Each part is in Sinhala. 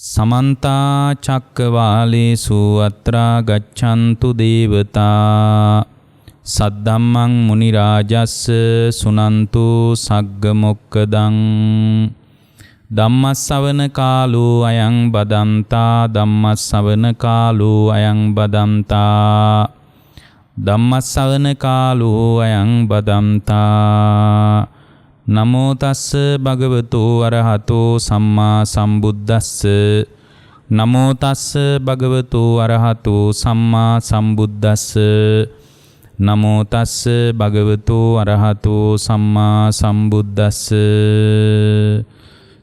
समन्ता चक्कवालेषु अत्रा गच्छन्तु देवता सद्धम्मं मुनिराजस्स सुनन्तु सग्गमोक्खदं धम्मස්සවන කාලෝ අයං බදන්තා ධම්මස්සවන කාලෝ අයං බදන්තා ධම්මස්සවන කාලෝ අයං බදන්තා නමෝ තස්ස භගවතෝ අරහතෝ සම්මා සම්බුද්දස්ස නමෝ තස්ස භගවතෝ අරහතෝ සම්මා සම්බුද්දස්ස නමෝ තස්ස භගවතෝ අරහතෝ සම්මා සම්බුද්දස්ස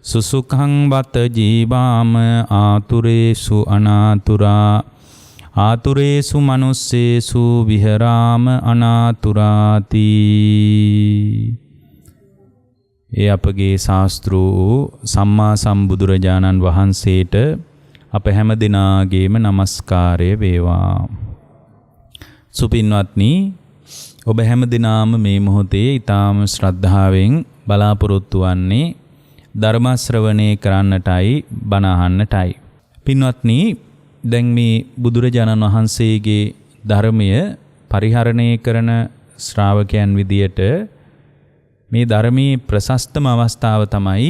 සුසුඛං වත ජීවාම ආතුරේසු අනාතුරා ආතුරේසු මනුස්සේසු විහරාම අනාතුරාති. ඒ අපගේ ශාස්ත්‍රෝ සම්මා සම්බුදුරජාණන් වහන්සේට අප හැම දිනාගේම নমස්කාරය වේවා. සුපින්වත්නි, ඔබ හැම දිනාම මේ මොහොතේ ඊටාම ශ්‍රද්ධාවෙන් බලාපොරොත්තු වන්නේ ධර්ම ශ්‍රවණය කරන්නටයි, බණ අහන්නටයි. පින්වත්නි, දැන් මේ බුදුරජාණන් වහන්සේගේ ධර්මය පරිහරණය කරන ශ්‍රාවකයන් විදියට මේ ධර්මයේ ප්‍රශස්තම අවස්ථාව තමයි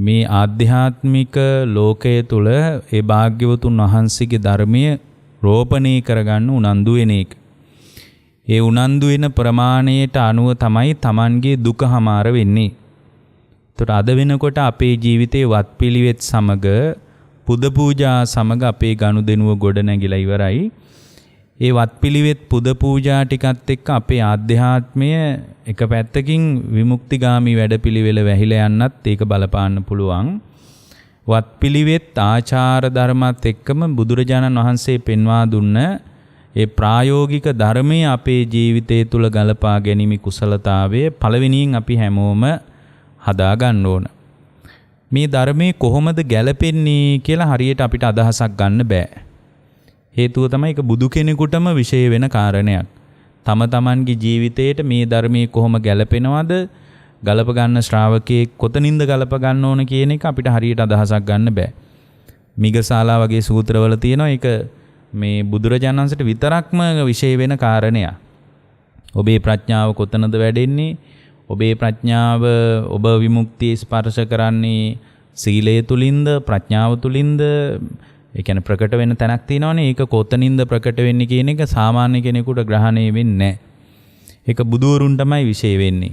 මේ ආධ්‍යාත්මික ලෝකයේ තුල ඒ භාග්‍යවතුන් වහන්සේගේ ධර්මය රෝපණය කරගන්න උනන්දු වෙන එක. ඒ උනන්දු වෙන ප්‍රමාණයට අනුව තමයි Tamanගේ දුක හමාර වෙන්නේ. ඒතර අද වෙනකොට අපේ ජීවිතේ වත්පිළිවෙත් සමග පුද පූජා සමග අපේ ගනුදෙනුව ගොඩ නැගිලා ඉවරයි. ඒ වත්පිළිවෙත් පුද පූජා ටිකත් එක්ක අපේ ආධ්‍යාත්මය එක පැත්තකින් විමුක්තිගාමි වැඩපිළිවෙල වැහිලා යන්නත් ඒක බලපාන්න පුළුවන්. වත්පිළිවෙත් ආචාර ධර්මات එක්කම බුදුරජාණන් වහන්සේ පෙන්වා දුන්න ඒ ප්‍රායෝගික ධර්මයේ අපේ ජීවිතය තුල ගලපා ගැනීම කුසලතාවය පළවෙනියෙන් අපි හැමෝම හදා ගන්න ඕන. මේ ධර්මයේ කොහොමද ගැලපෙන්නේ කියලා හරියට අපිට අදහසක් ගන්න බෑ. හේතුව තමයි ඒක බුදු කෙනෙකුටම විශේෂ වෙන කාරණයක්. තම තමන්ගේ ජීවිතේට මේ ධර්මයේ කොහොම ගැලපෙනවද, ගලප ගන්න ශ්‍රාවකයෙක් කොතනින්ද ගලප ගන්න ඕන කියන එක අපිට හරියට අදහසක් ගන්න බෑ. මිගසාලා වගේ සූත්‍රවල තියෙනවා ඒක මේ බුදුරජාණන් වහන්සේට විතරක්ම විශේෂ වෙන කාරණයක්. ඔබේ ප්‍රඥාව කොතනද වැඩෙන්නේ? ඔබේ ප්‍රඥාව ඔබ විමුක්තිය ස්පර්ශ කරන්නේ සීලය තුලින්ද, ප්‍රඥාව තුලින්ද? ඒ කියන්නේ ප්‍රකට වෙන තැනක් තියෙනවනේ. ඒක කොතනින්ද ප්‍රකට වෙන්නේ කියන එක සාමාන්‍ය කෙනෙකුට ග්‍රහණය වෙන්නේ නැහැ. ඒක බුදුවරුන්ටමයි විශේෂ වෙන්නේ.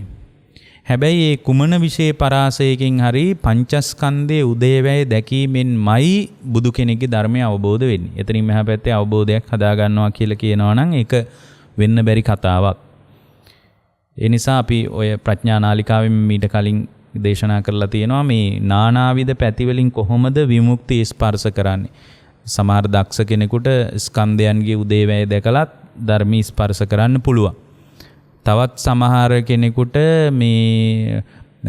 හැබැයි මේ කුමන විශේෂ පරාසයකින් හරි පංචස්කන්ධයේ උදේවැය දැකීමෙන්මයි බුදු කෙනෙක්ගේ ධර්මය අවබෝධ වෙන්නේ. එතනින් මෙහා පැත්තේ අවබෝධයක් හදා ගන්නවා කියලා කියනවා නම් ඒක වෙන්න බැරි කතාවක්. ඒ නිසා අපි ඔය ප්‍රඥා නාලිකාවෙන් මීට කලින් දේශනා කරලා තියෙනවා මේ නානාවිද පැතිවලින් කොහොමද විමුක්තිය ස්පර්ශ කරන්නේ. සමහර දක්ෂ කෙනෙකුට ස්කන්ධයන්ගේ උදේවැය දැකලත් ධර්මී ස්පර්ශ කරන්න පුළුවන්. තවත් සමහර කෙනෙකුට මේ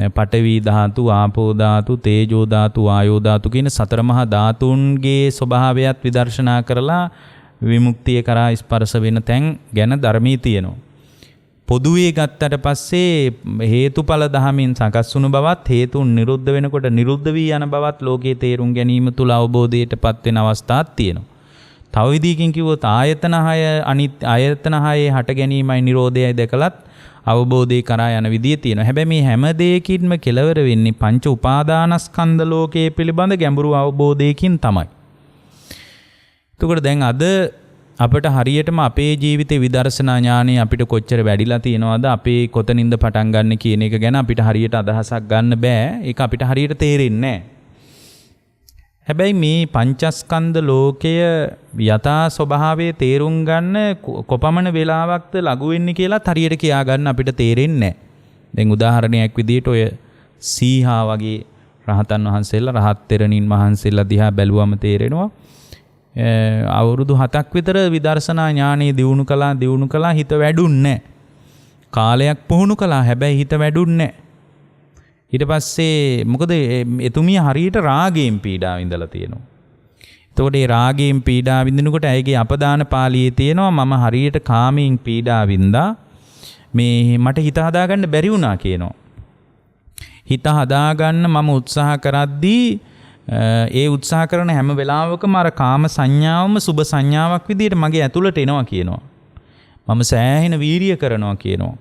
පඨවි ධාතු, ආපෝ ධාතු, තේජෝ ධාතු, වායෝ ධාතු කියන සතර මහා ධාතුන්ගේ ස්වභාවයත් විදර්ශනා කරලා විමුක්තිය කරා ස්පර්ශ වෙන තැන් ගැන ධර්මී තියෙනවා. පොදුවේ ගත්තට පස්සේ හේතුඵල ධහමින් සකස් වුණු බවත්, හේතුන් නිරුද්ධ වෙනකොට නිරුද්ධ වී යන බවත් ලෝකයේ තේරුම් ගැනීම තුල අවබෝධයටපත් වෙන අවස්ථාවක් තියෙනවා. තව විදිහකින් කිව්වොත් ආයතන 6 ආයතන 6 හට ගැනීමයි නිරෝධයයි දැකලත් අවබෝධය කරා යන විදිය තියෙනවා. හැබැයි මේ හැම දෙයකින්ම කෙලවර වෙන්නේ පංච උපාදානස්කන්ධ ලෝකයේ පිළිබඳ ගැඹුරු අවබෝධයකින් තමයි. එතකොට දැන් අද අපට හරියටම අපේ ජීවිතේ විදර්ශනා ඥානෙ අපිට කොච්චර වැඩිලා තියෙනවද, අපේ කොතනින්ද පටන් ගන්න කියන එක ගැන අපිට හරියට අදහසක් ගන්න බෑ. ඒක අපිට හරියට තේරෙන්නේ නැහැ. හැබැයි මේ පංචස්කන්ධ ලෝකය යථා ස්වභාවයේ තේරුම් ගන්න කොපමණ වෙලාවක්ද ලඟු වෙන්නේ කියලාත් හරියට කියා ගන්න අපිට තේරෙන්නේ නැහැ. දැන් උදාහරණයක් විදිහට ඔය සීහා වගේ රහතන් වහන්සේලා, රහත් තෙරණින් වහන්සේලා දිහා බැලුවම තේරෙනවා අවුරුදු 7ක් විතර විදර්ශනා ඥානෙ දියුණු කළා හිත වැඩුන්නේ නැහැ. කාලයක් පුහුණු කළා, හැබැයි හිත වැඩුන්නේ නැහැ. ඊට පස්සේ මොකද එතුමිය හරියට රාගයෙන් පීඩා විඳලා තියෙනවා. එතකොට මේ රාගයෙන් පීඩා විඳිනකොට ඇයිගේ අපදාන පාළියේ තියෙනවා මම හරියට කාමයෙන් පීඩා විඳා මේ මට හිත හදාගන්න බැරි වුණා කියනවා. හිත හදාගන්න මම උත්සාහ කරද්දී ඒ උත්සාහ කරන හැම වෙලාවකම අර කාම සංඥාවම සුබ සංඥාවක් විදිහට මගේ ඇතුළට එනවා කියනවා. මම සෑහෙන වීරිය කරනවා කියනවා.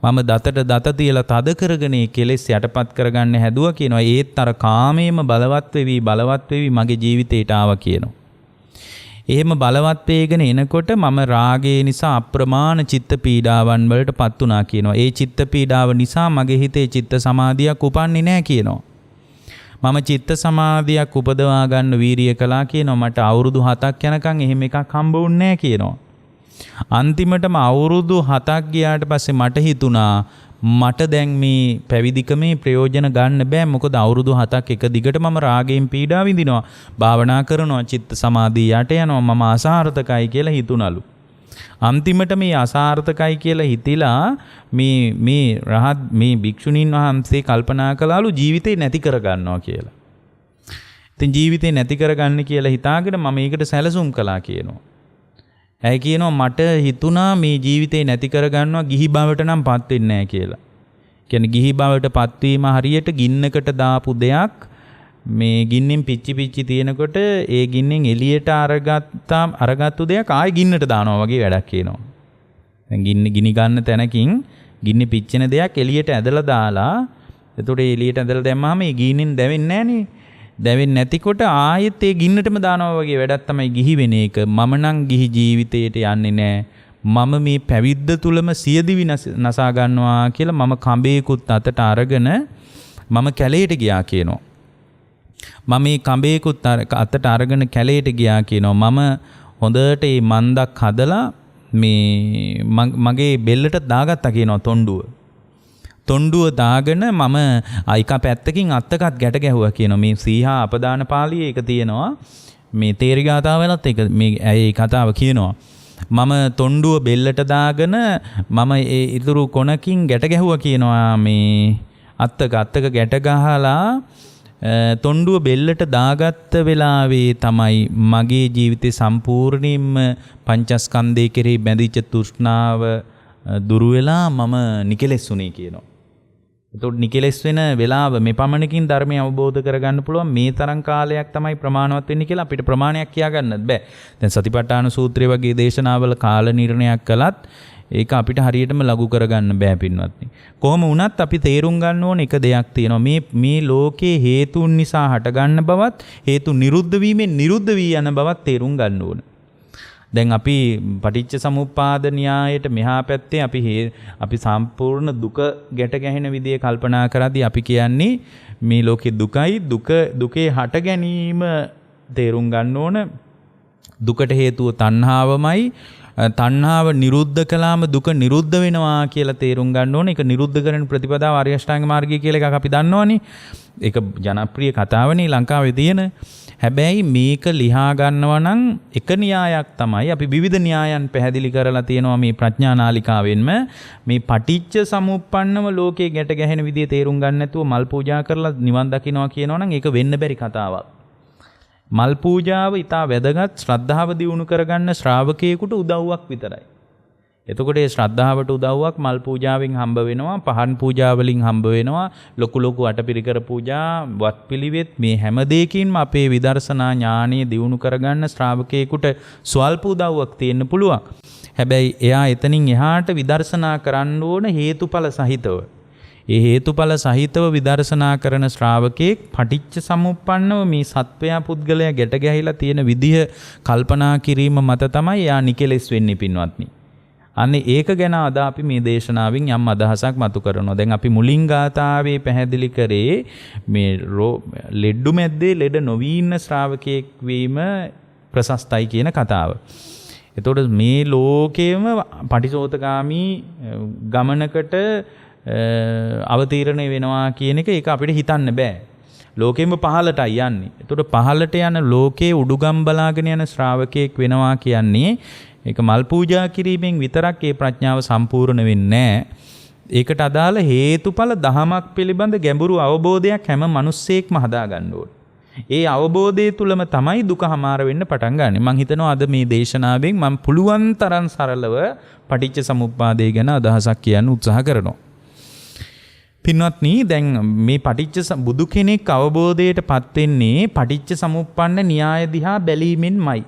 මම දතට දත තියලා තද කරගෙන කෙලෙස් යටපත් කරගන්න හැදුවා කියනවා. ඒත් අර කාමයේම බලවත් වෙවි මගේ ජීවිතේට ආවා කියනවා. එහෙම බලවත් වේගෙන එනකොට මම රාගය නිසා අප්‍රමාණ චිත්ත පීඩාවන් වලට පත් වුණා කියනවා. ඒ චිත්ත පීඩාව නිසා මගේ හිතේ චිත්ත සමාධියක් උපන්නේ නැහැ කියනවා. මම චිත්ත සමාධියක් උපදවා ගන්න වීරිය කළා කියනවා. මට අවුරුදු 7ක් යනකම් එහෙම එකක් හම්බ වුන්නේ නැහැ කියනවා. අන්තිමටම අවුරුදු 7ක් ගියාට පස්සේ මට හිතුණා මට දැන් මේ පැවිදිකමේ ප්‍රයෝජන ගන්න බෑ. මොකද අවුරුදු 7ක් එක දිගට මම රාගයෙන් පීඩා විඳිනවා. භාවනා කරනවා, චිත්ත සමාධිය යට යනවා. මම අසාර්ථකයි කියලා හිතුණලු. අන්තිමට මේ අසාර්ථකයි කියලා හිතිලා මේ භික්ෂුණීන් වහන්සේ කල්පනා කළාලු ජීවිතේ නැති කරගන්නවා කියලා. ඉතින් ජීවිතේ නැති කරගන්න කියලා හිතාගෙන මම මේකට සැලසුම් කළා කියනවා. ඇයි කියනවා මට හිතුණා මේ ජීවිතේ නැති කරගන්නවා ගිහි බවට නම් පත් වෙන්නේ නැහැ කියලා. කියන්නේ ගිහි බවට පත්වීම හරියට ගින්නකට දාපු දෙයක් මේ ගින්නෙන් පිච්චි තියෙනකොට ඒ ගින්නෙන් එළියට අරගත්තු දෙයක් ආයෙ ගින්නට දානවා වගේ වැඩක් කියනවා. දැන් ගිනි ගන්න තැනකින් ගින්නේ පිච්චෙන දෙයක් එළියට ඇදලා දාලා එතකොට එළියට ඇදලා දැම්මම මේ ගින්නෙන් දැවෙන්නේ නැහනේ. දැවෙන්නේ නැතිකොට ආයෙත් ඒ ගින්නටම දානවා වගේ වැඩක් තමයි ගිහි වෙන එක. මම නම් ගිහි ජීවිතයට යන්නේ නැහැ. මම මේ පැවිද්ද තුලම සියදිවි නසා ගන්නවා කියලා මම කඹේකුත් අතට අරගෙන මම කැලේට ගියා කියනවා. මම මේ කඹේකුත් අතට අරගෙන කැලේට ගියා කියනවා. මම හොඳට මේ මන්දක් හදලා මේ මගේ බෙල්ලට දාගත්තා කියනවා තොණ්ඩුව දාගෙන මම එක පැත්තකින් අත්තකත් ගැට ගැහුවා කියනවා. මේ සීහා අපදාන පාළියේ එක තියෙනවා. මේ තේරිගාතාවලත් ඒක මේ ඒ කතාව කියනවා. මම තොණ්ඩුව බෙල්ලට දාගෙන මම ඒ ඉතුරු කොනකින් ගැට ගැහුවා කියනවා. මේ අත්තක ගැට ගහලා තොණ්ඩුව බෙල්ලට දාගත්ත වෙලාවේ තමයි මගේ ජීවිතේ සම්පූර්ණයෙන්ම පංචස්කන්ධය කෙරෙහි බැඳිච්ච තෘෂ්ණාව දුරු වෙලා මම නිකලෙස් වුණේ කියනවා. එතකොට නිකලෙස් වෙන වෙලාව මේ පමණකින් ධර්මය අවබෝධ කරගන්න පුළුවන් මේ තරම් කාලයක් තමයි ප්‍රමාණවත් වෙන්නේ කියලා අපිට ප්‍රමාණයක් කියා ගන්නත් බෑ. දැන් සතිපට්ඨාන සූත්‍රය වගේ දේශනාවල කාල නිර්ණයක් කළත් ඒක අපිට හරියටම ලඝු කරගන්න බෑ පින්වත්නි. කොහොම වුණත් අපි තේරුම් ගන්න ඕන එක දෙයක් තියෙනවා. මේ ලෝකේ හේතුන් නිසා හටගන්න බවත් හේතු නිරුද්ධ වීමෙන් නිරුද්ධ වී යන බවත් තේරුම් ගන්න ඕන. දැන් අපි පටිච්ච සමුප්පාද න්‍යායයට මෙහා පැත්තේ අපි සම්පූර්ණ දුක ගැට ගැහෙන විදිය කල්පනා කරද්දී අපි කියන්නේ මේ ලෝකේ දුකේ හට ගැනීම තේරුම් ගන්න ඕන. දුකට හේතුව තණ්හාවමයි. තණ්හාව නිරුද්ධ කළාම දුක නිරුද්ධ වෙනවා කියලා තේරුම් ගන්න ඕනේ. ඒක නිරුද්ධ කරන ප්‍රතිපදාව ආර්ය අෂ්ටාංග මාර්ගය කියලා එකක් අපි දන්නවනේ. ඒක ජනප්‍රිය කතාවනේ ලංකාවේ තියෙන. හැබැයි මේක ලියා ගන්නවා නම් එක න්‍යායක් තමයි අපි විවිධ න්‍යායන් පැහැදිලි කරලා තියෙනවා මේ ප්‍රඥා නාලිකාවෙන්ම. මේ පටිච්ච සමුප්පන්නව ලෝකේ ගැට ගැහෙන විදිය තේරුම් ගන්න නැතුව මල් පූජා කරලා නිවන් දකින්නවා කියනවා නම් ඒක වෙන්න බැරි කතාවක්. මල් පූජාව ඊට වැදගත් ශ්‍රද්ධාව දියුණු කරගන්න ශ්‍රාවකයෙකුට උදව්වක් විතරයි. එතකොට ඒ ශ්‍රද්ධාවට උදව්වක් මල් පූජාවෙන් හම්බ වෙනවා, පහන් පූජා වලින් හම්බ වෙනවා, ලොකු අටපිරිකර පූජා, වත්පිළිවෙත් මේ හැම දෙයකින්ම අපේ විදර්ශනා ඥානෙ දියුණු කරගන්න ශ්‍රාවකයෙකුට ස්වල්ප උදව්වක් තියෙන්න පුළුවන්. හැබැයි එයා එතනින් එහාට විදර්ශනා කරන්න ඕන හේතුඵල සහිතව. ඒ හේතුඵල සහිතව විදර්ශනා කරන ශ්‍රාවකෙක් පටිච්ච සමුප්පන්නව මේ සත්වයා පුද්ගලයා ගැට ගැහිලා තියෙන විදිහ කල්පනා කිරීම මත තමයි එයා නිකලෙස් වෙන්නේ පින්වත්නි. අනේ ඒක ගැන අද අපි මේ දේශනාවෙන් යම් අදහසක් මතු කරනවා. දැන් අපි මුලින් ගාථාවේ පැහැදිලි කරේ මේ ලෙඩ්ඩු මැද්දේ ලෙඩ නොවී ඉන්න ශ්‍රාවකයෙක් වීම ප්‍රශස්තයි කියන කතාව. එතකොට මේ ලෝකයේම පටිසෝතගාමී ගමනකට අවතීර්ණය වෙනවා කියන එක ඒක අපිට හිතන්න බෑ. ලෝකෙම පහළටයි යන්නේ. එතකොට පහළට යන ලෝකයේ උඩුගම් බලාගෙන යන ශ්‍රාවකයෙක් වෙනවා කියන්නේ ඒක මල් පූජා කිරීමෙන් විතරක් ඒ ප්‍රඥාව සම්පූර්ණ වෙන්නේ නැහැ. ඒකට අදාළ හේතුඵල දහමක් පිළිබඳ ගැඹුරු අවබෝධයක් හැම මිනිස්සෙක්ම හදා ගන්න ඕනේ. ඒ අවබෝධය තුලම තමයි දුක හමාර වෙන්න පටන් ගන්නෙ. මම හිතනවා අද මේ දේශනාවෙන් මම පුළුවන් තරම් සරලව පටිච්ච සමුප්පාදය ගැන අදහසක් කියන්න උත්සාහ කරනවා. පින්වත්නි දැන් මේ පටිච්ච බුදු කෙනෙක් අවබෝධයටපත් වෙන්නේ පටිච්ච සමුප්පන්න න්‍යාය දිහා බැලීමෙන්මයි.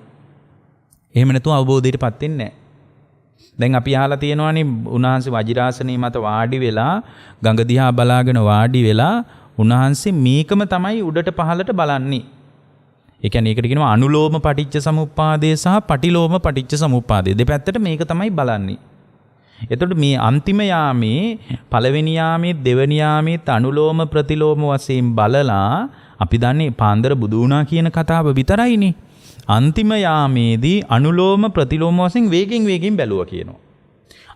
එහෙම නැතුව අවබෝධයටපත් වෙන්නේ නැහැ. දැන් අපි අහලා තියෙනවානේ උන්වහන්සේ වජිරාසනේ මත වාඩි වෙලා ගඟ දිහා බලාගෙන වාඩි වෙලා උන්වහන්සේ මේකම තමයි උඩට පහළට බලන්නේ. ඒ කියන්නේ ඒකට කියනවා අනුලෝම පටිච්ච සමුප්පාදය සහ පටිලෝම පටිච්ච සමුප්පාදය. දෙපැත්තට මේක තමයි බලන්නේ. එතකොට මේ අන්තිම යාමේ පළවෙනි යාමේ දෙවෙනි යාමේ අනුලෝම ප්‍රතිලෝම වශයෙන් බලලා අපි දන්නේ පාන්දර බුදු වුණා කියන කතාව විතරයිනේ. අන්තිම යාමේදී අනුලෝම ප්‍රතිලෝම වශයෙන් වේගෙන් බැලුවා කියනවා.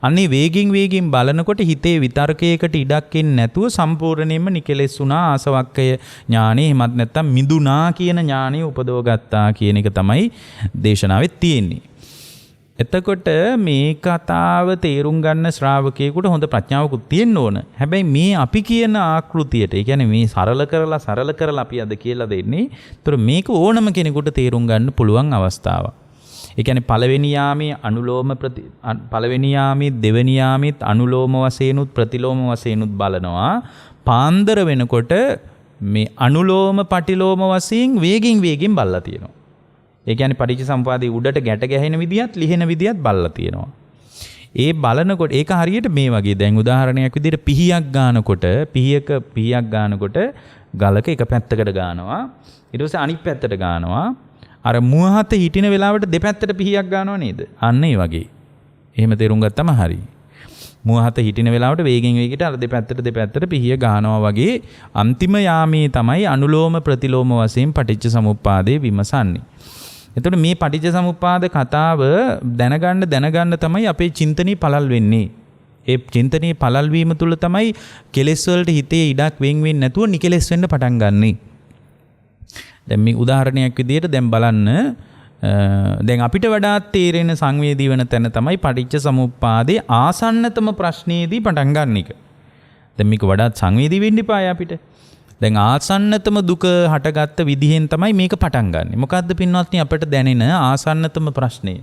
අන්නේ වේගෙන් බලනකොට හිතේ විතර්කයකට ඉඩක් එන්නේ නැතුව සම්පූර්ණයෙන්ම නිකලෙස් වුණා ආසවක්කය ඥානෙ එහෙමත් නැත්නම් මිදුණා කියන ඥානෙ උපදව ගත්තා කියන එක තමයි දේශනාවෙත් තියෙන්නේ. එතකොට මේ කතාව තේරුම් ගන්න ශ්‍රාවකයෙකුට හොඳ ප්‍රඥාවකුත් තියෙන්න ඕන. හැබැයි මේ අපි කියන ආකෘතියට, ඒ කියන්නේ මේ සරල කරලා අපි අද කියලා දෙන්නේ. ඒතර මේක ඕනම කෙනෙකුට තේරුම් ගන්න පුළුවන් අවස්ථාවක්. ඒ කියන්නේ පළවෙනි යාමේ දෙවෙනි යාමෙත් අනුලෝම වශයෙන්ුත් ප්‍රතිලෝම වශයෙන්ුත් බලනවා. පාන්දර වෙනකොට මේ අනුලෝම පටිලෝම වශයෙන් වේගෙන් බලලා තියෙනවා. ඒ කියන්නේ පටිච්චසමුපාදයේ උඩට ගැට ගැහෙන විදියත් ලිහෙන විදියත් බලලා තියෙනවා. ඒ බලනකොට ඒක හරියට මේ වගේ දැන් උදාහරණයක් විදිහට පිහියක් ගන්නකොට ගලක එක පැත්තකට ගන්නවා. ඊට පස්සේ අනිත් පැත්තට ගන්නවා. අර මුවහත හිටින වෙලාවට දෙපැත්තට පිහියක් ගන්නව නේද? අන්න ඒ වගේ. එහෙම තේරුම් ගත්තම හරි. මුවහත හිටින වෙලාවට වේගෙන් අර දෙපැත්තට පිහිය ගන්නවා වගේ අන්තිම යාමේ තමයි අනුලෝම ප්‍රතිලෝම වශයෙන් පටිච්ච සමුප්පාදේ විමසන්නේ. එතකොට මේ පටිච්ච සමුප්පාද කතාව දැනගන්න තමයි අපේ චින්තනයේ පළල් වෙන්නේ. ඒ චින්තනයේ පළල් වීම තුළ තමයි කෙලෙස් වලට හිතේ ඉඩක් වෙන්නේ නැතුව නිකෙලෙස් වෙන්න පටන් ගන්නෙ. දැන් මේ උදාහරණයක් විදිහට දැන් බලන්න දැන් අපිට වඩාත් තේරෙන සංවේදී වෙන තැන තමයි පටිච්ච සමුප්පාදේ ආසන්නතම ප්‍රශ්නයේදී පටන් ගන්න එක. දැන් මේක වඩාත් සංවේදී වෙන්න එපා අපිට. දැන් ආසන්නතම දුක හටගත්ත විදිහෙන් තමයි මේක පටන් ගන්නෙ. මොකද්ද පින්වත්නි අපිට දැනෙන ආසන්නතම ප්‍රශ්නේ?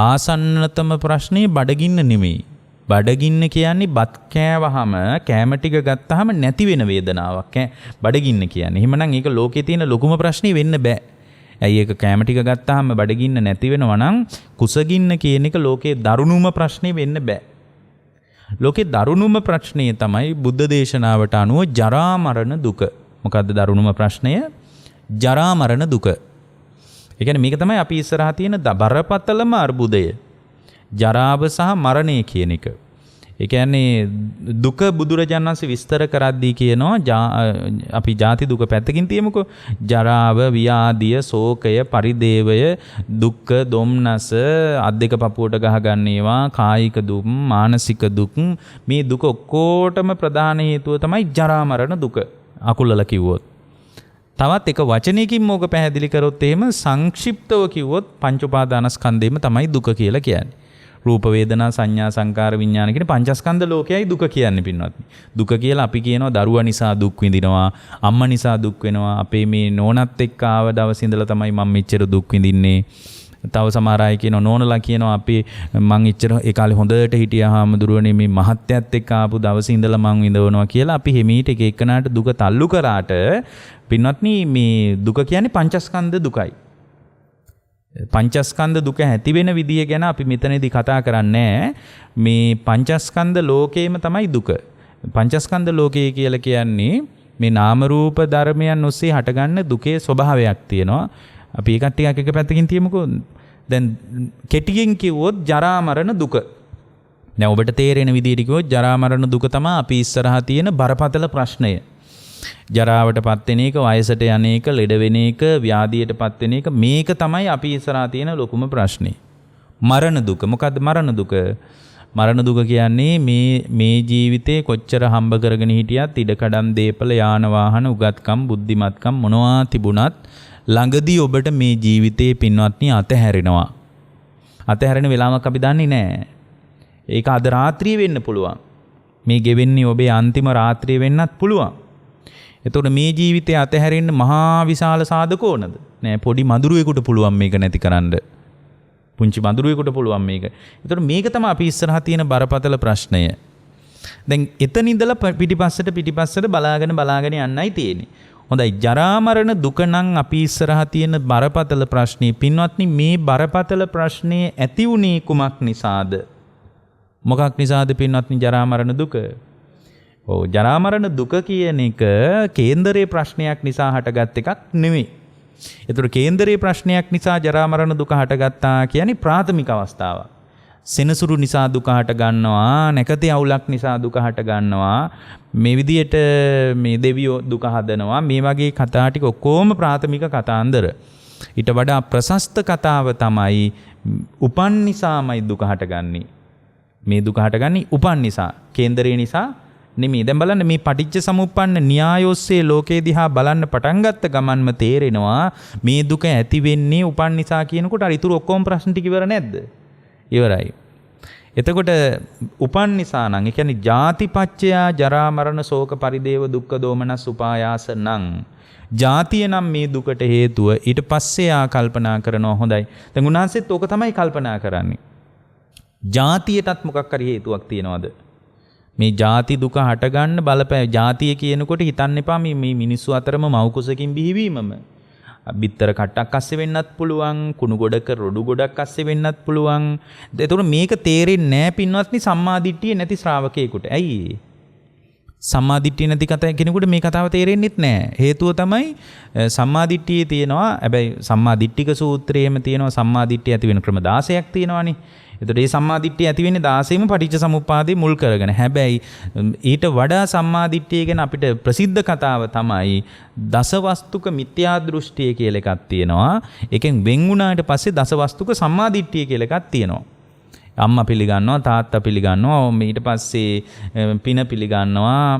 ආසන්නතම ප්‍රශ්නේ බඩගින්න නෙමෙයි. බඩගින්න කියන්නේ බත් කෑවහම කෑම ටික ගත්තාම නැති වෙන වේදනාවක්. බඩගින්න කියන්නේ. එහෙමනම් ඒක ලෝකේ තියෙන ලොකුම ප්‍රශ්නේ වෙන්න බෑ. ඇයි ඒක කෑම ටික ගත්තාම බඩගින්න නැති වෙනවා නම් කුසගින්න කියන එක ලෝකේ දරුණුම ප්‍රශ්නේ වෙන්න බෑ. ලෝකේ දරුණුම ප්‍රශ්නය තමයි බුද්ධ දේශනාවට අනුව ජරා මරණ දුක. මොකද්ද දරුණුම ප්‍රශ්නය? ජරා මරණ දුක. ඒ කියන්නේ මේක තමයි අපි ඉස්සරහා තියෙන බරපතලම අර්බුදය. ජරාව සහ මරණය කියන එක. ඒ කියන්නේ දුක බුදුරජාණන් වහන්සේ විස්තර කරද්දී කියනවා අපි ජාති දුක පැත්තකින් තියමුකෝ. ජරාව, ව්‍යාධිය, ශෝකය, පරිදේවය, දුක්ඛ, දොම්නස, අත් දෙක පපුවට ගහගන්නේවා, කායික දුක්, මානසික දුක්, මේ දුක ඔක්කොටම ප්‍රධාන හේතුව තමයි ජරා මරණ දුක. අකුලල කිව්වොත්. තවත් එක වචනයකින් මොක පැහැදිලි කරොත් එහෙම සංක්ෂිප්තව කිව්වොත් පංච උපාදානස්කන්ධයම තමයි දුක කියලා කියන්නේ. රූප වේදනා සංඥා සංකාර විඥාන කියන පංචස්කන්ධ ලෝකයයි දුක කියන්නේ පින්වත්නි. දුක කියලා අපි කියනවා දරුවා නිසා දුක් විඳිනවා, අම්මා නිසා දුක් වෙනවා, අපේ මේ නෝනත් එක්ක ආව දවස් ඉඳලා තමයි මම මෙච්චර දුක් විඳින්නේ. තව සමහර අය කියනවා නෝනලා කියනවා අපි මං එච්චර ඒ කාලේ හොඳට හිටියාම දුරවනේ මේ මහත්යත් එක්ක ආපු දවස් ඉඳලා මං විඳවනවා කියලා අපි හිමීට එක එකනාට දුක තල්ලු කරාට පින්වත්නි මේ දුක කියන්නේ පංචස්කන්ධ දුකයි. පංචස්කන්ධ දුක ඇති වෙන විදිය ගැන අපි මෙතනදී කතා කරන්නේ මේ පංචස්කන්ධ ලෝකේම තමයි දුක. පංචස්කන්ධ ලෝකය කියලා කියන්නේ මේ නාම රූප ධර්මයන් ඔස්සේ හටගන්න දුකේ ස්වභාවයක් තියෙනවා. අපි ඒකත් ටිකක් එක පැත්තකින් තියමුකෝ. දැන් කෙටියෙන් කිව්වොත් ජරා මරණ දුක. දැන් ඔබට තේරෙන විදිහට කිව්වොත් ජරා මරණ දුක තමයි අපි ඉස්සරහා තියෙන බරපතල ප්‍රශ්නය. ජරාවටපත් වෙන එක, වයසට යන එක, ලෙඩ වෙන එක, ව්‍යාධියටපත් වෙන එක, මේක තමයි අපි ඉස්සරහා තියෙන ලොකුම ප්‍රශ්නේ. මරණ දුක. මොකද්ද මරණ දුක? මරණ දුක කියන්නේ මේ ජීවිතේ කොච්චර හම්බ කරගෙන හිටියත් ඉඩකඩම් දීපල යාන වාහන උගත්කම් බුද්ධිමත්කම් මොනවා තිබුණත් ළඟදී ඔබට මේ ජීවිතේ පින්වත්නි අතහැරෙනවා. අතහැරෙන වෙලාවක් අපි දන්නේ නැහැ. ඒක අද රාත්‍රියේ වෙන්න පුළුවන්. මේ ගෙවෙන්නේ ඔබේ අන්තිම රාත්‍රිය වෙන්නත් පුළුවන්. එතකොට මේ ජීවිතය අතහැරෙන්න මහා විශාල සාධක ඕනද? නෑ, පොඩි මදුරුවෙකුට පුළුවන් මේක නැති කරන්න. පුංචි මදුරුවෙකුට පුළුවන් මේක. එතකොට මේක තමයි අපි ඉස්සරහා තියෙන බරපතල ප්‍රශ්නය. දැන් එතන ඉඳලා පිටිපස්සට බලාගෙන යන්නයි තියෙන්නේ. හොඳයි, ජරා මරණ දුක නම් අපි ඉස්සරහා තියෙන බරපතල ප්‍රශ්නේ. පින්වත්නි, මේ බරපතල ප්‍රශ්නේ ඇති වුණේ කුමක් නිසාද? මොකක් නිසාද පින්වත්නි ජරා මරණ දුක? ඔව්, ජරා මරණ දුක කියන එක කේන්දරයේ ප්‍රශ්නයක් නිසා හටගත් එකක් නෙමෙයි. ඒතර කේන්දරයේ ප්‍රශ්නයක් නිසා ජරා මරණ දුක හටගත්තා කියන්නේ ප්‍රාථමික අවස්ථාවක්. සෙනසුරු නිසා දුක හට ගන්නවා, නැකතේ අවුලක් නිසා දුක හට ගන්නවා, මේ විදියට මේ දෙවියෝ දුක හදනවා. මේ වගේ කතා ටික ඔක්කොම ප්‍රාථමික කතාන්දර. ඊට වඩා ප්‍රශස්ත කතාව තමයි උපන් නිසාමයි දුක හටගන්නේ. මේ දුක හටගන්නේ උපන් නිසා, කේන්දරේ නිසා නෙමෙයි. දැන් බලන්න මේ පටිච්ච සමුප්පන්න න්‍යායෝස්සේ ලෝකේ දිහා බලන්න පටන් ගත්ත ගමන්ම තේරෙනවා මේ දුක ඇති වෙන්නේ උපන් නිසා කියනකොට අර ඉතුරු ඔක්කොම ප්‍රශ්න ටික ඉවර නැද්ද? ඉවරයි. එතකොට උපන් නිසා නම්, ඒ කියන්නේ ජාතිපච්චයා ජරා මරණ ශෝක පරිදේව දුක්ඛ දෝමනස් උපායාස නම්, ජාතිය නම් මේ දුකට හේතුව. ඊට පස්සේ ආ කල්පනා කරනවා හොඳයි. දැන් උන්වහන්සේත් ඕක තමයි කල්පනා කරන්නේ. ජාතියටත් මොකක් හරි හේතුවක් තියනවද? මේ ජාති දුක හටගන්න බලපෑ. ජාතිය කියනකොට හිතන්න එපා මේ මිනිස්සු අතරම මව්කුසකින් බිහිවීමම. බිත්තර කට්ටක් අස්සේ වෙන්නත් පුළුවන්, කුණු ගොඩක රොඩු ගොඩක් අස්සේ වෙන්නත් පුළුවන්. ඒතකොට මේක තේරෙන්නේ නැහැ පින්වත්නි සම්මාදිට්ඨිය නැති ශ්‍රාවකයෙකුට. ඇයි? සම්මාදිට්ඨිය නැති කෙනෙකුට මේ කතාව තේරෙන්නෙත් නැහැ. හේතුව තමයි සම්මාදිට්ඨියේ තියෙනවා. හැබැයි සම්මාදිට්ඨික සූත්‍රයේම තියෙනවා සම්මාදිට්ඨිය ඇති වෙන ක්‍රම 16ක් තියෙනවානේ. එතකොට මේ සම්මාදිට්ඨිය ඇති වෙන්නේ 16ම පටිච්ච සමුප්පාදේ මුල් කරගෙන. හැබැයි ඊට වඩා සම්මාදිට්ඨිය ගැන අපිට ප්‍රසිද්ධ කතාව තමයි දසවස්තුක මිත්‍යා දෘෂ්ටිය කියලා එකක් තියෙනවා. ඒකෙන් වෙන් වුණාට පස්සේ දසවස්තුක සම්මාදිට්ඨිය කියලා එකක් තියෙනවා. අම්මා පිළිගන්නවා, තාත්තා පිළිගන්නවා, ඊට පස්සේ පින පිළිගන්නවා,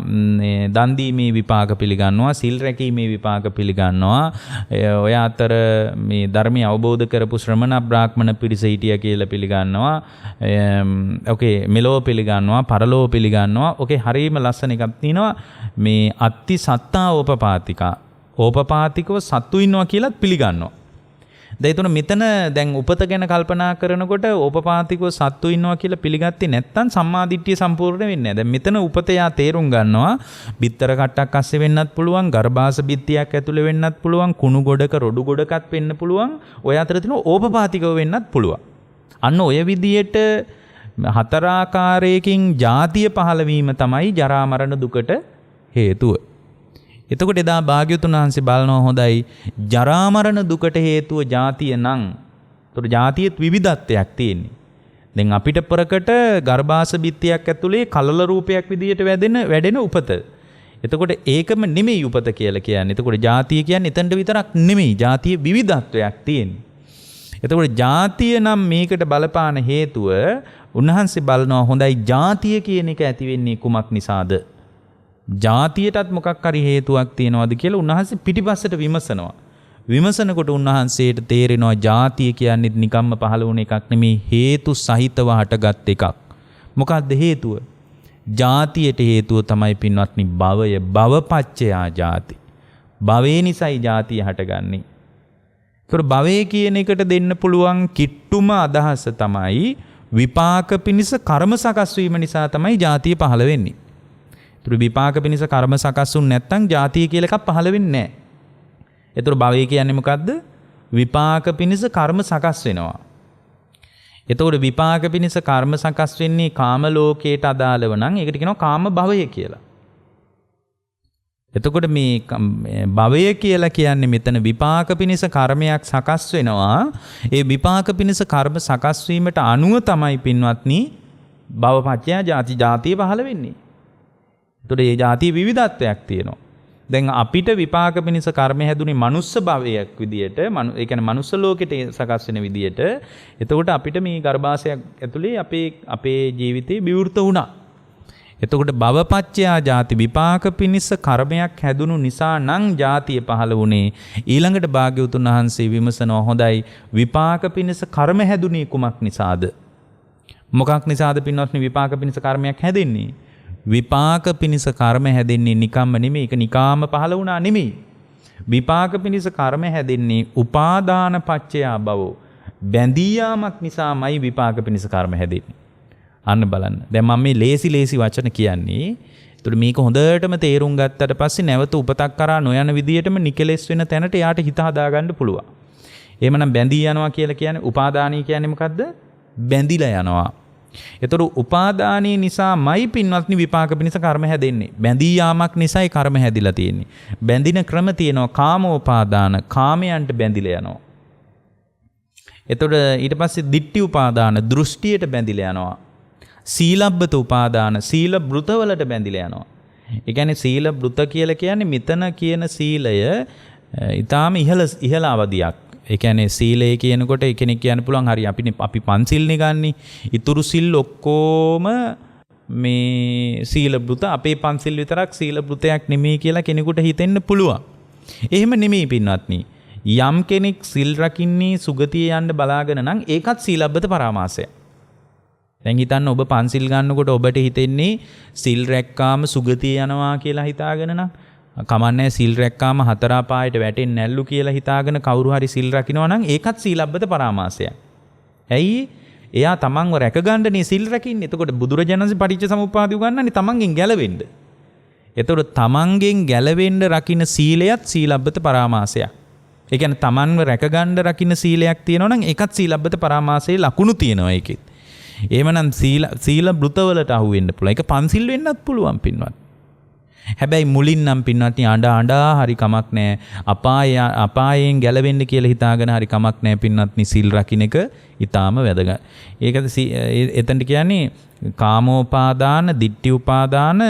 දන් දීමේ විපාක පිළිගන්නවා, සිල් රැකීමේ විපාක පිළිගන්නවා. ඔය අතර මේ ධර්මය අවබෝධ කරපු ශ්‍රමණ බ්‍රාහ්මණ පිරිස හිටියා කියලා පිළිගන්නවා. ඕකේ, මෙලෝ පිළිගන්නවා, පරලෝ පිළිගන්නවා. ඕකේ, හරියම ලස්සන එකක් තියෙනවා. මේ අත්ති සත්තා ඕපපාතිකා. ඕපපාතිකව සත්තු ඉන්නවා කියලාත් පිළිගන්නවා. දැන් මෙතන දැන් උපත ගැන කල්පනා කරනකොට ඕපපාතිකව සත්තු ඉන්නවා කියලා පිළිගත්තේ නැත්නම් සම්මාදිට්ඨිය සම්පූර්ණ වෙන්නේ නැහැ. දැන් මෙතන උපත යා තේරුම් ගන්නවා බිත්තර කට්ටක් අස්සේ වෙන්නත් පුළුවන්, ගර්භාෂ බිත්තියක් ඇතුලේ වෙන්නත් පුළුවන්, කුණු ගොඩක රොඩු ගොඩකත් වෙන්න පුළුවන්. ඔය අතර තියෙන ඕපපාතිකව වෙන්නත් පුළුවන්. අන්න ඔය විදියට හතර ආකාරයකින් ජාතිය පහළ වීම තමයි ජරා මරණ දුකට හේතුව. එතකොට එදා භාග්‍යවතුන් වහන්සේ බලනවා හොඳයි ජරා මරණ දුකට හේතුව ජාතිය නම්. ඒතකොට ජාතියෙත් විවිධත්වයක් තියෙන්නේ. දැන් අපිට ප්‍රකට ගර්භාෂ බිත්තියක් ඇතුලේ කලල රූපයක් විදියට වැඩෙන උපත. එතකොට ඒකම නෙමෙයි උපත කියලා කියන්නේ. එතකොට ජාතිය කියන්නේ එතනට විතරක් නෙමෙයි. ජාතිය විවිධත්වයක් තියෙන්නේ. එතකොට ජාතිය නම් මේකට බලපාන හේතුව උන්වහන්සේ බලනවා හොඳයි ජාතිය කියන එක ඇති වෙන්නේ කුමක් නිසාද? ජාතියටත් මොකක් හරි හේතුවක් තියෙනවද කියලා උන්වහන්සේ පිටිපස්සට විමසනවා. විමසනකොට උන්වහන්සේට තේරෙනවා ජාතිය කියන්නේ නිකම්ම පහළ වුණ එකක් නෙමෙයි, හේතු සහිතව හටගත් එකක්. මොකක්ද හේතුව? ජාතියට හේතුව තමයි පින්වත්නි භවය. භවපච්චයා ජාති. භවේ නිසයි ජාතිය හටගන්නේ. ඒතර භවය කියන එකට දෙන්න පුළුවන් කිට්ටුම අදහස තමයි විපාක පිණිස කර්ම සකස් වීම නිසා තමයි ජාතිය පහළ වෙන්නේ. ඒතර විපාක පිණිස කර්ම සකස් වුනේ නැත්නම් ජාතිය කියලා එකක් පහළ වෙන්නේ නැහැ. ඒතර භවය කියන්නේ මොකද්ද? විපාක පිණිස කර්ම සකස් වෙනවා. එතකොට විපාක පිණිස කර්ම සකස් වෙන්නේ කාම ලෝකයට අදාළව නම් ඒකට කියනවා කාම භවය කියලා. එතකොට මේ භවය කියලා කියන්නේ මෙතන විපාක පිණිස කර්මයක් සකස් වෙනවා. ඒ විපාක පිණිස කර්ම සකස් වීමට අනුව තමයි පින්වත්නි භවපච්චය ජාතිය පහළ වෙන්නේ. එතකොට මේ ජාතිය විවිධත්වයක් තියෙනවා. දැන් අපිට විපාක පිණිස කර්ම හැදුනේ මනුස්ස භවයක් විදියට, ඒ කියන්නේ මනුස්ස ලෝකෙට සකස් වෙන විදියට. එතකොට අපිට මේ ගර්භාෂයක් ඇතුලේ අපේ ජීවිතේ විවෘත වුණා. එතකොට භවපච්චයා ජාති විපාක පිණිස කර්මයක් හැදුණු නිසා නම් ජාතිය පහළ වුණේ. ඊළඟට භාග්‍යවතුන් වහන්සේ විමසනවා හොඳයි විපාක පිණිස කර්ම හැදුනේ කුමක් නිසාද? මොකක් නිසාද පින්වත්නි විපාක පිණිස කර්මයක් හැදෙන්නේ? විපාක පිණිස කර්ම හැදෙන්නේ නිකම්ම නෙමෙයි. ඒක නිකාම පහළ වුණා නෙමෙයි. විපාක පිණිස කර්ම හැදෙන්නේ උපාදාන පච්චයා භවෝ. බැඳී යාමක් නිසාමයි විපාක පිණිස කර්ම හැදෙන්නේ. අන්න බලන්න. දැන් මම මේ ලේසි වචන කියන්නේ. ඒතර මේක හොඳටම තේරුම් ගත්තට පස්සේ නැවත උපතක් කරා නොයන විදියටම නිකලෙස් වෙන තැනට යාට හිත හදාගන්න පුළුවන්. එහෙමනම් බැඳී යනවා කියලා කියන්නේ උපාදානී කියන්නේ මොකද්ද? බැඳිලා යනවා. ඒතර උපාදානී නිසාමයි පින්වත්නි විපාක පිණිස කර්ම හැදෙන්නේ. බැඳී යාමක් නිසායි කර්ම හැදිලා තියෙන්නේ. බැඳින ක්‍රම තියෙනවා. කාමෝපාදාන, කාමයන්ට බැඳිලා යනවා. එතකොට ඊට පස්සේ දිට්ඨි උපාදාන, දෘෂ්ටියට බැඳිලා යනවා. සීලබ්බත උපාදාන, සීල බ්‍රුතවලට බැඳිලා යනවා. ඒ කියන්නේ සීල බ්‍රුත කියලා කියන්නේ මෙතන කියන සීලය ඊටාම ඉහළ අවදියක්. ඒ කියන්නේ සීලය කියනකොට කෙනෙක් කියන්න පුළුවන් හරි අපි පන්සිල්නේ ගන්නේ. ඊතුරු සිල් ඔක්කොම මේ සීල බ්‍රුත, අපේ පන්සිල් විතරක් සීල බ්‍රුතයක් නෙමෙයි කියලා කෙනෙකුට හිතෙන්න පුළුවන්. එහෙම නෙමෙයි පින්වත්නි. යම් කෙනෙක් සිල් රකින්නේ සුගතිය යන්න බලාගෙන නම් ඒකත් සීලබ්බත පරාමාසය. දැන් හිතන්න ඔබ පන්සිල් ගන්නකොට ඔබට හිතෙන්නේ සිල් රැක්කාම සුගතිය යනවා කියලා හිතාගෙන නම් කමන්නේ සිල් රැක්කාම හතර පායට වැටෙන්නේ නැල්ලු කියලා හිතාගෙන කවුරු හරි සිල් රකින්නවා නම් ඒකත් සීලබ්බත පරාමාසයක්. ඇයි? එයා තමන්ව රැකගන්නනේ සිල් රකින්නේ. එතකොට බුදුරජාණන්සේ පටිච්ච සමුප්පාදය උගන්වන්නේ තමන්ගෙන් ගැලවෙන්න. එතකොට තමන්ගෙන් ගැලවෙන්න රකින්න සීලයත් සීලබ්බත පරාමාසයක්. ඒ කියන්නේ තමන්ව රැකගන්න රකින්න සීලයක් තියෙනවා නම් ඒකත් සීලබ්බත පරාමාසයේ ලකුණු තියෙනවා ඒකෙත්. එහෙමනම් සීල බ්‍රුතවලට අහු වෙන්න පුළුවන්. ඒක පන්සිල් වෙන්නත් පුළුවන් පින්වත්. හැබැයි මුලින් නම් පින්වත්නි අඬා හරි කමක් නැහැ. අපායෙන් ගැලවෙන්න කියලා හිතාගෙන හරි කමක් නැහැ පින්වත්නි සිල් රකින්න එක ඊටාම වැදගත්. ඒකද එතනට කියන්නේ කාමෝපාදාන, දිට්ඨි උපාදාන,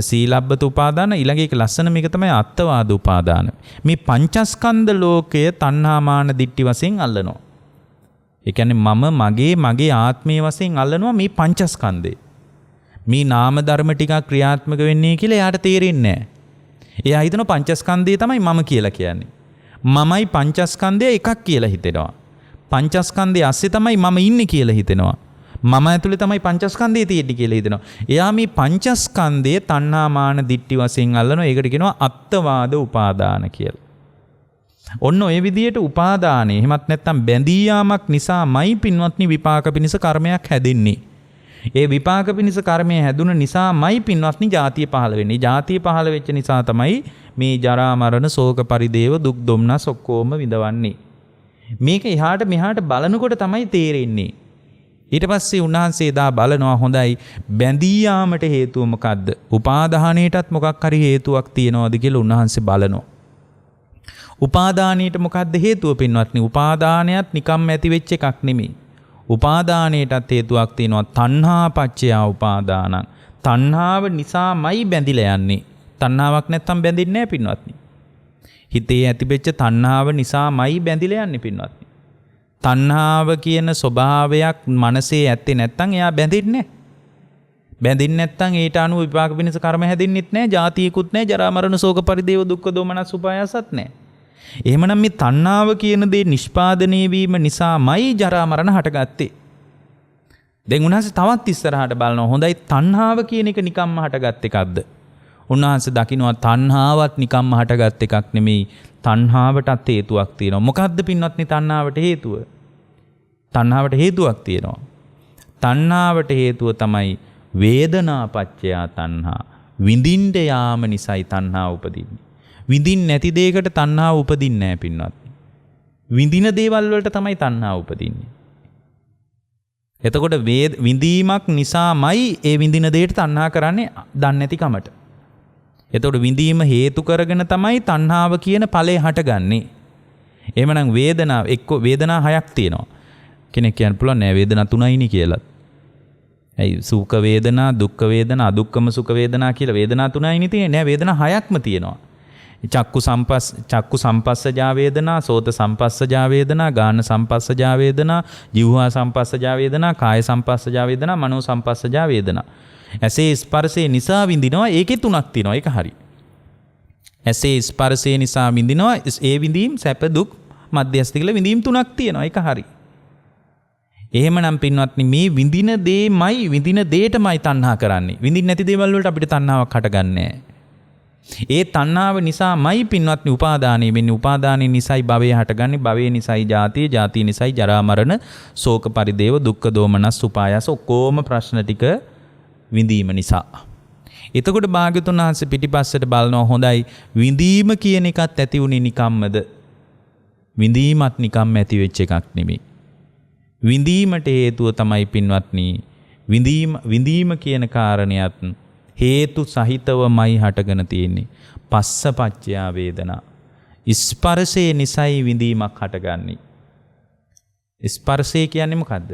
සීලබ්බත උපාදාන, ඊළඟ එක ලස්සන මේක තමයි අත්වාද උපාදාන. මේ පංචස්කන්ධ ලෝකය තණ්හා මාන දිට්ඨි වශයෙන් අල්ලනවා. ඒ කියන්නේ මගේ ආත්මීය වශයෙන් අල්ලනවා මේ පංචස්කන්ධේ. මේ නාම ධර්ම ටිකක් ක්‍රියාත්මක වෙන්නේ කියලා එයාට තේරෙන්නේ නැහැ. එයා හිතනවා පංචස්කන්ධය තමයි මම කියලා කියන්නේ. මමයි පංචස්කන්ධය එකක් කියලා හිතෙනවා. පංචස්කන්ධය ඇස්සේ තමයි මම ඉන්නේ කියලා හිතෙනවා. මම ඇතුලේ තමයි පංචස්කන්ධය තියෙන්නේ කියලා හිතෙනවා. එයා මේ පංචස්කන්ධයේ තණ්හා මාන දිට්ඨි වශයෙන් අල්ලනවා. ඒකට කියනවා අත්වාද උපාදාන කියලා. ඔන්න ඔය විදියට උපාදානේ එහෙමත් නැත්නම් බැඳී යාමක් නිසාමයි පින්වත්නි විපාක පිණිස කර්මයක් හැදෙන්නේ. ඒ විපාක පිණිස කර්මය හැදුන නිසාමයි පින්වත්නි ජාතිය පහළ වෙන්නේ. ජාතිය පහළ වෙච්ච නිසා තමයි මේ ජරා මරණ ශෝක පරිදේව දුක් දුම්නස් ඔක්කොම විඳවන්නේ. මේක එහාට මෙහාට බලනකොට තමයි තේරෙන්නේ. ඊට පස්සේ උන්වහන්සේ දා බලනවා හොඳයි බැඳී යාමට හේතුව මොකද්ද? උපාදානයටත් මොකක් හරි හේතුවක් තියනවාද කියලා උන්වහන්සේ බලනවා. උපාදානයට මොකද්ද හේතුව පින්වත්නි? උපාදානයත් නිකම් ඇති වෙච්ච එකක් නෙමෙයි. උපාදානයටත් හේතුවක් තියෙනවා. තණ්හා පච්චය උපාදානං. තණ්හාව නිසාමයි බැඳිලා යන්නේ. තණ්හාවක් නැත්තම් බැඳින්නේ නැහැ පින්වත්නි. හිතේ ඇතිවෙච්ච තණ්හාව නිසාමයි බැඳිලා යන්නේ පින්වත්නි. තණ්හාව කියන ස්වභාවයක් මනසේ ඇත්තේ නැත්තම් එයා බැඳින්නේ නැහැ. බැඳින්නේ නැත්තම් ඊට අනුව විපාක පිණිස කර්ම හැදින්නෙත් නැහැ. ජාතියකුත් නැහැ. ජරා මරණ ශෝක පරිදේව දුක්ඛ දෝමනස් උපායාසත් නැහැ. එහෙමනම් මේ තණ්හාව කියන දේ නිෂ්පාදනය වීම නිසාමයි ජරා මරණ හටගත්තේ. දැන් උන්වහන්සේ තවත් ඉස්සරහට බලනවා හොඳයි තණ්හාව කියන එක නිකම්ම හටගත් එකක්ද? උන්වහන්සේ දකිනවා තණ්හාවත් නිකම්ම හටගත් එකක් නෙමෙයි. තණ්හාවටත් හේතුවක් තියෙනවා. මොකද්ද පින්වත්නි තණ්හාවට හේතුව? තණ්හාවට හේතුවක් තියෙනවා. තණ්හාවට හේතුව තමයි වේදනාපච්චය තණ්හා. විඳින්න යාම නිසායි තණ්හා උපදින්නේ. විඳින් නැති දෙයකට තණ්හාව උපදින්නේ නැහැ පින්වත්නි. විඳින දේවල් වලට තමයි තණ්හාව උපදින්නේ. එතකොට විඳීමක් නිසාමයි ඒ විඳින දෙයට තණ්හා කරන්නේ දන්නේ නැති කමට. එතකොට විඳීම හේතු කරගෙන තමයි තණ්හාව කියන ඵලය හටගන්නේ. එහෙමනම් වේදනාව වේදනා හයක් තියෙනවා. කෙනෙක් කියන්න පුළුවන් නෑ වේදනා තුනයිනි කියලා. ඇයි සුඛ වේදනා, දුක්ඛ වේදනා, අදුක්ඛම සුඛ වේදනා කියලා වේදනා තුනයිනි තියෙන්නේ. නෑ වේදනා හයක්ම තියෙනවා. චක්කු සම්පස්සජා වේදනා, සෝත සම්පස්සජා වේදනා, ගාන සම්පස්සජා වේදනා, જીවහා සම්පස්සජා වේදනා, කාය සම්පස්සජා වේදනා, මනෝ සම්පස්සජා වේදනා. ඇසේ ස්පර්ශේ නිසා විඳිනවා. ඒකේ තුනක් තියෙනවා. ඒක හරි. ඇසේ ස්පර්ශේ නිසා විඳිනවා. ඒ විඳීම් සැප දුක් මධ්‍යස්ථ කියලා විඳීම් තුනක් තියෙනවා. ඒක හරි. එහෙමනම් පින්වත්නි මේ විඳින දෙයමයි විඳින දෙයටමයි තණ්හා කරන්නේ. විඳින්න නැති දේවල් වලට අපිට තණ්හාවක් හටගන්නේ නැහැ. ඒ තණ්හාව නිසාමයි පින්වත්නි උපාදානෙ වෙන්නේ. උපාදානෙ නිසායි භවය හටගන්නේ. භවය නිසායි ජාතිය. ජාතිය නිසායි ජරා මරණ, ශෝක පරිදේව, දුක්ඛ දෝමනස්, උපායාස ඔක්කොම ප්‍රශ්න ටික විඳීම නිසා. එතකොට භාග්‍යවතුන් වහන්සේ පිටිපස්සට බලනවා හොඳයි විඳීම කියන එකත් ඇති උනේ නිකම්මද? විඳීමත් නිකම්ම ඇති වෙච්ච එකක් නෙමෙයි. විඳීමට හේතුව තමයි පින්වත්නි විඳීම කියන කාරණයත් හේතු සහිතවමයි හටගෙන තියෙන්නේ. පස්සපච්චයා වේදනා. ස්පර්ශයේ නිසයි විඳීමක් හටගන්නේ. ස්පර්ශය කියන්නේ මොකද්ද?